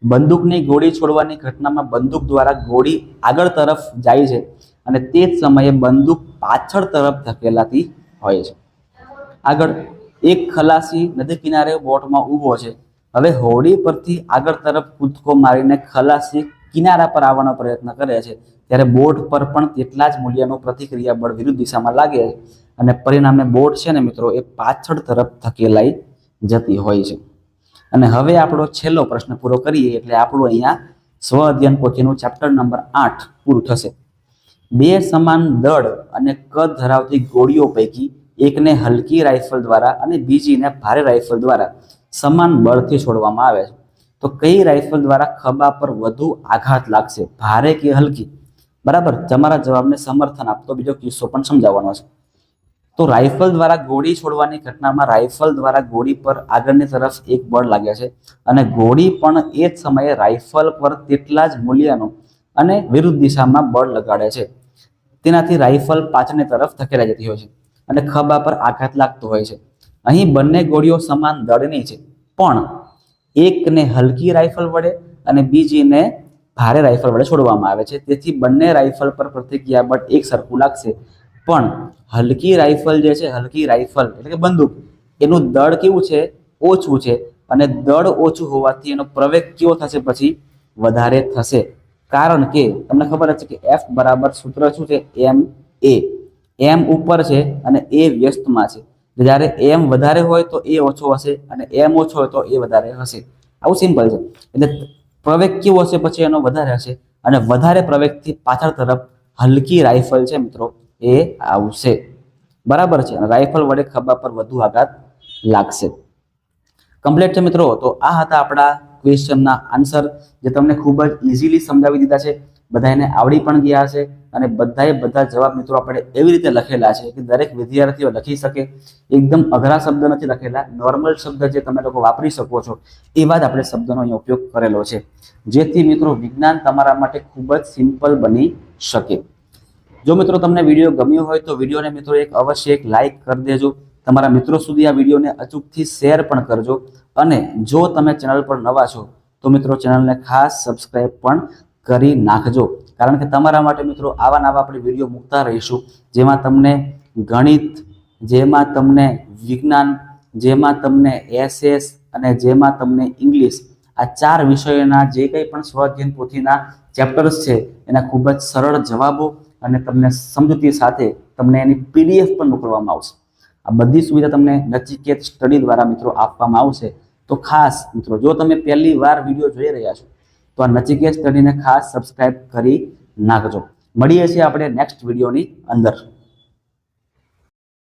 બંદૂકની ગોળી છોડવાની ઘટનામાં બંદૂક દ્વારા ગોળી આગળ તરફ જાય છે અને તે જ સમયે બંદૂક પાછળ તરફ ધકેલાતી હોય છે. આગળ એક ખલાસી નદી કિનારે બોટમાં ઊભો છે. હવે હોડી પરથી આગળ તરફ કૂદકો મારીને ખલાસી કિનારા પર આવવાનો પ્રયત્ન કરે છે ત્યારે બોટ પર પણ તેટલા જ મૂલ્યનું પ્રતિક્રિયા બળ વિરુદ્ધ દિશામાં લાગે છે અને પરિણામે બોટ છે ને મિત્રો એ પાછળ તરફ ધકેલાઈ જતી હોય છે. અને હવે આપણો છેલ્લો પ્રશ્ન પૂરો કરીએ એટલે આપણું અહીંયા સ્વ અધ્યયન પોથીનું ચેપ્ટર નંબર 8 પૂરું થશે. બે સમાન દળ અને કદ ધરાવતી ગોળીઓ પૈકી એકને હલકી રાઇફલ દ્વારા અને બીજીને ભારે રાઇફલ દ્વારા સમાન બળથી છોડવામાં આવે છે. તો કઈ રાઇફલ દ્વારા ખભા પર વધુ આઘાત લાગશે, ભારે કે હલકી? બરાબર, તમારા જવાબને સમર્થન આપતો બીજો કિસ્સો પણ સમજાવવાનો છે. તો રાઇફલ દ્વારા ગોળી છોડવાની ઘટનામાં રાઇફલ દ્વારા ગોળી પર આગળની તરફ એક બળ લાગે છે અને ગોળી પણ એ જ સમયે રાઇફલ પર તેટલા જ મૂલ્યનું અને વિરુદ્ધ દિશામાં બળ લગાડે છે. તેનાથી રાઇફલ પાછળની તરફ ધકેલાઈ જતી હોય છે અને ખભા પર આઘાત લાગતો હોય છે. અહીં બંને ગોળીઓ સમાન દળની છે, પણ એકને હલકી રાઇફલ વડે અને બીજીને ભારે રાઇફલ વડે છોડવામાં આવે છે. તેથી બંને રાઇફલ પર પ્રતિક્રિયા બળ એક સરખું લાગશે, પણ હલકી રાઇફલ જે છે, હલકી રાઇફલ એટલે કે બંદૂક, એનું દળ કેવું છે? ઓછું છે. અને દળ ઓછું હોવાથી એનો પ્રવેગ કેવો થશે? પછી વધારે થશે. કારણ કે તમને ખબર જ છે કે F બરાબર સૂત્ર શું છે? MA. M ઉપર છે અને A વ્યસ્તમાં છે. જ્યારે M વધારે હોય તો A ઓછો હશે અને M ઓછો હોય તો A વધારે હશે. આવું સિમ્પલ છે. એટલે પ્રવેગ કેવો હશે? પછી એનો વધારે હશે અને વધારે પ્રવેગથી પાછળ તરફ હલકી રાઇફલ છે મિત્રો એ આવશે. બરાબર છે. અને રાઇફલ વડે ખભા પર વધુ આઘાત લાગશે. કમ્પ્લીટ છે મિત્રો. તો આ હતા આપણા ક્વેશ્ચનના આન્સર, જે તમને ખૂબ જ ઇઝીલી સમજાવી દીધા છે. બધાને આવડી પણ ગયા હશે અને બધા જવાબ મિત્રો આપણે એવી રીતે લખેલા છે કે દરેક વિદ્યાર્થીઓ લખી શકે. એકદમ અઘરા શબ્દ નથી લખેલા, નોર્મલ શબ્દ જે તમે લોકો વાપરી શકો છો એવા જ આપણે શબ્દનો અહીં ઉપયોગ કરેલો છે, જેથી મિત્રો વિજ્ઞાન તમારા માટે ખૂબ જ સિમ્પલ બની શકે. જો મિત્રો તમને વિડીયો ગમ્યો હોય તો વિડીયોને મિત્રો અવશ્ય એક લાઇક કરી દેજો. તમારા મિત્રો સુધી આ વિડીયોને અચૂકથી શેર પણ કરજો. અને જો તમે ચેનલ પર નવા છો તો મિત્રો ચેનલને ખાસ સબસ્ક્રાઇબ પણ કરી નાખજો. કારણ કે તમારા માટે મિત્રો આવા નવા આપણે વિડીયો મૂકતા રહીશું, જેમાં તમને ગણિત, જેમાં તમને વિજ્ઞાન, જેમાં તમને SS અને જેમાં તમને ઇંગ્લિશ, આ 4 વિષયોના જે કંઈ પણ સ્વઅધ્યયન પોથીના ચેપ્ટર્સ છે એના ખૂબ જ સરળ જવાબો અને તમને સમજૂતી સાથે તમને એની PDF પણ મોકલવામાં આવશે. આ બધી સુવિધા તમને નચિકેત સ્ટડી દ્વારા મિત્રો આપવામાં આવશે. તો ખાસ મિત્રો જો તમે પહેલી વાર વિડીયો જોઈ રહ્યા છો તો આ નચિકેત સ્ટડીને ખાસ સબસ્ક્રાઇબ કરી નાખજો. મળીએ છીએ આપણે નેક્સ્ટ વિડીયોની અંદર.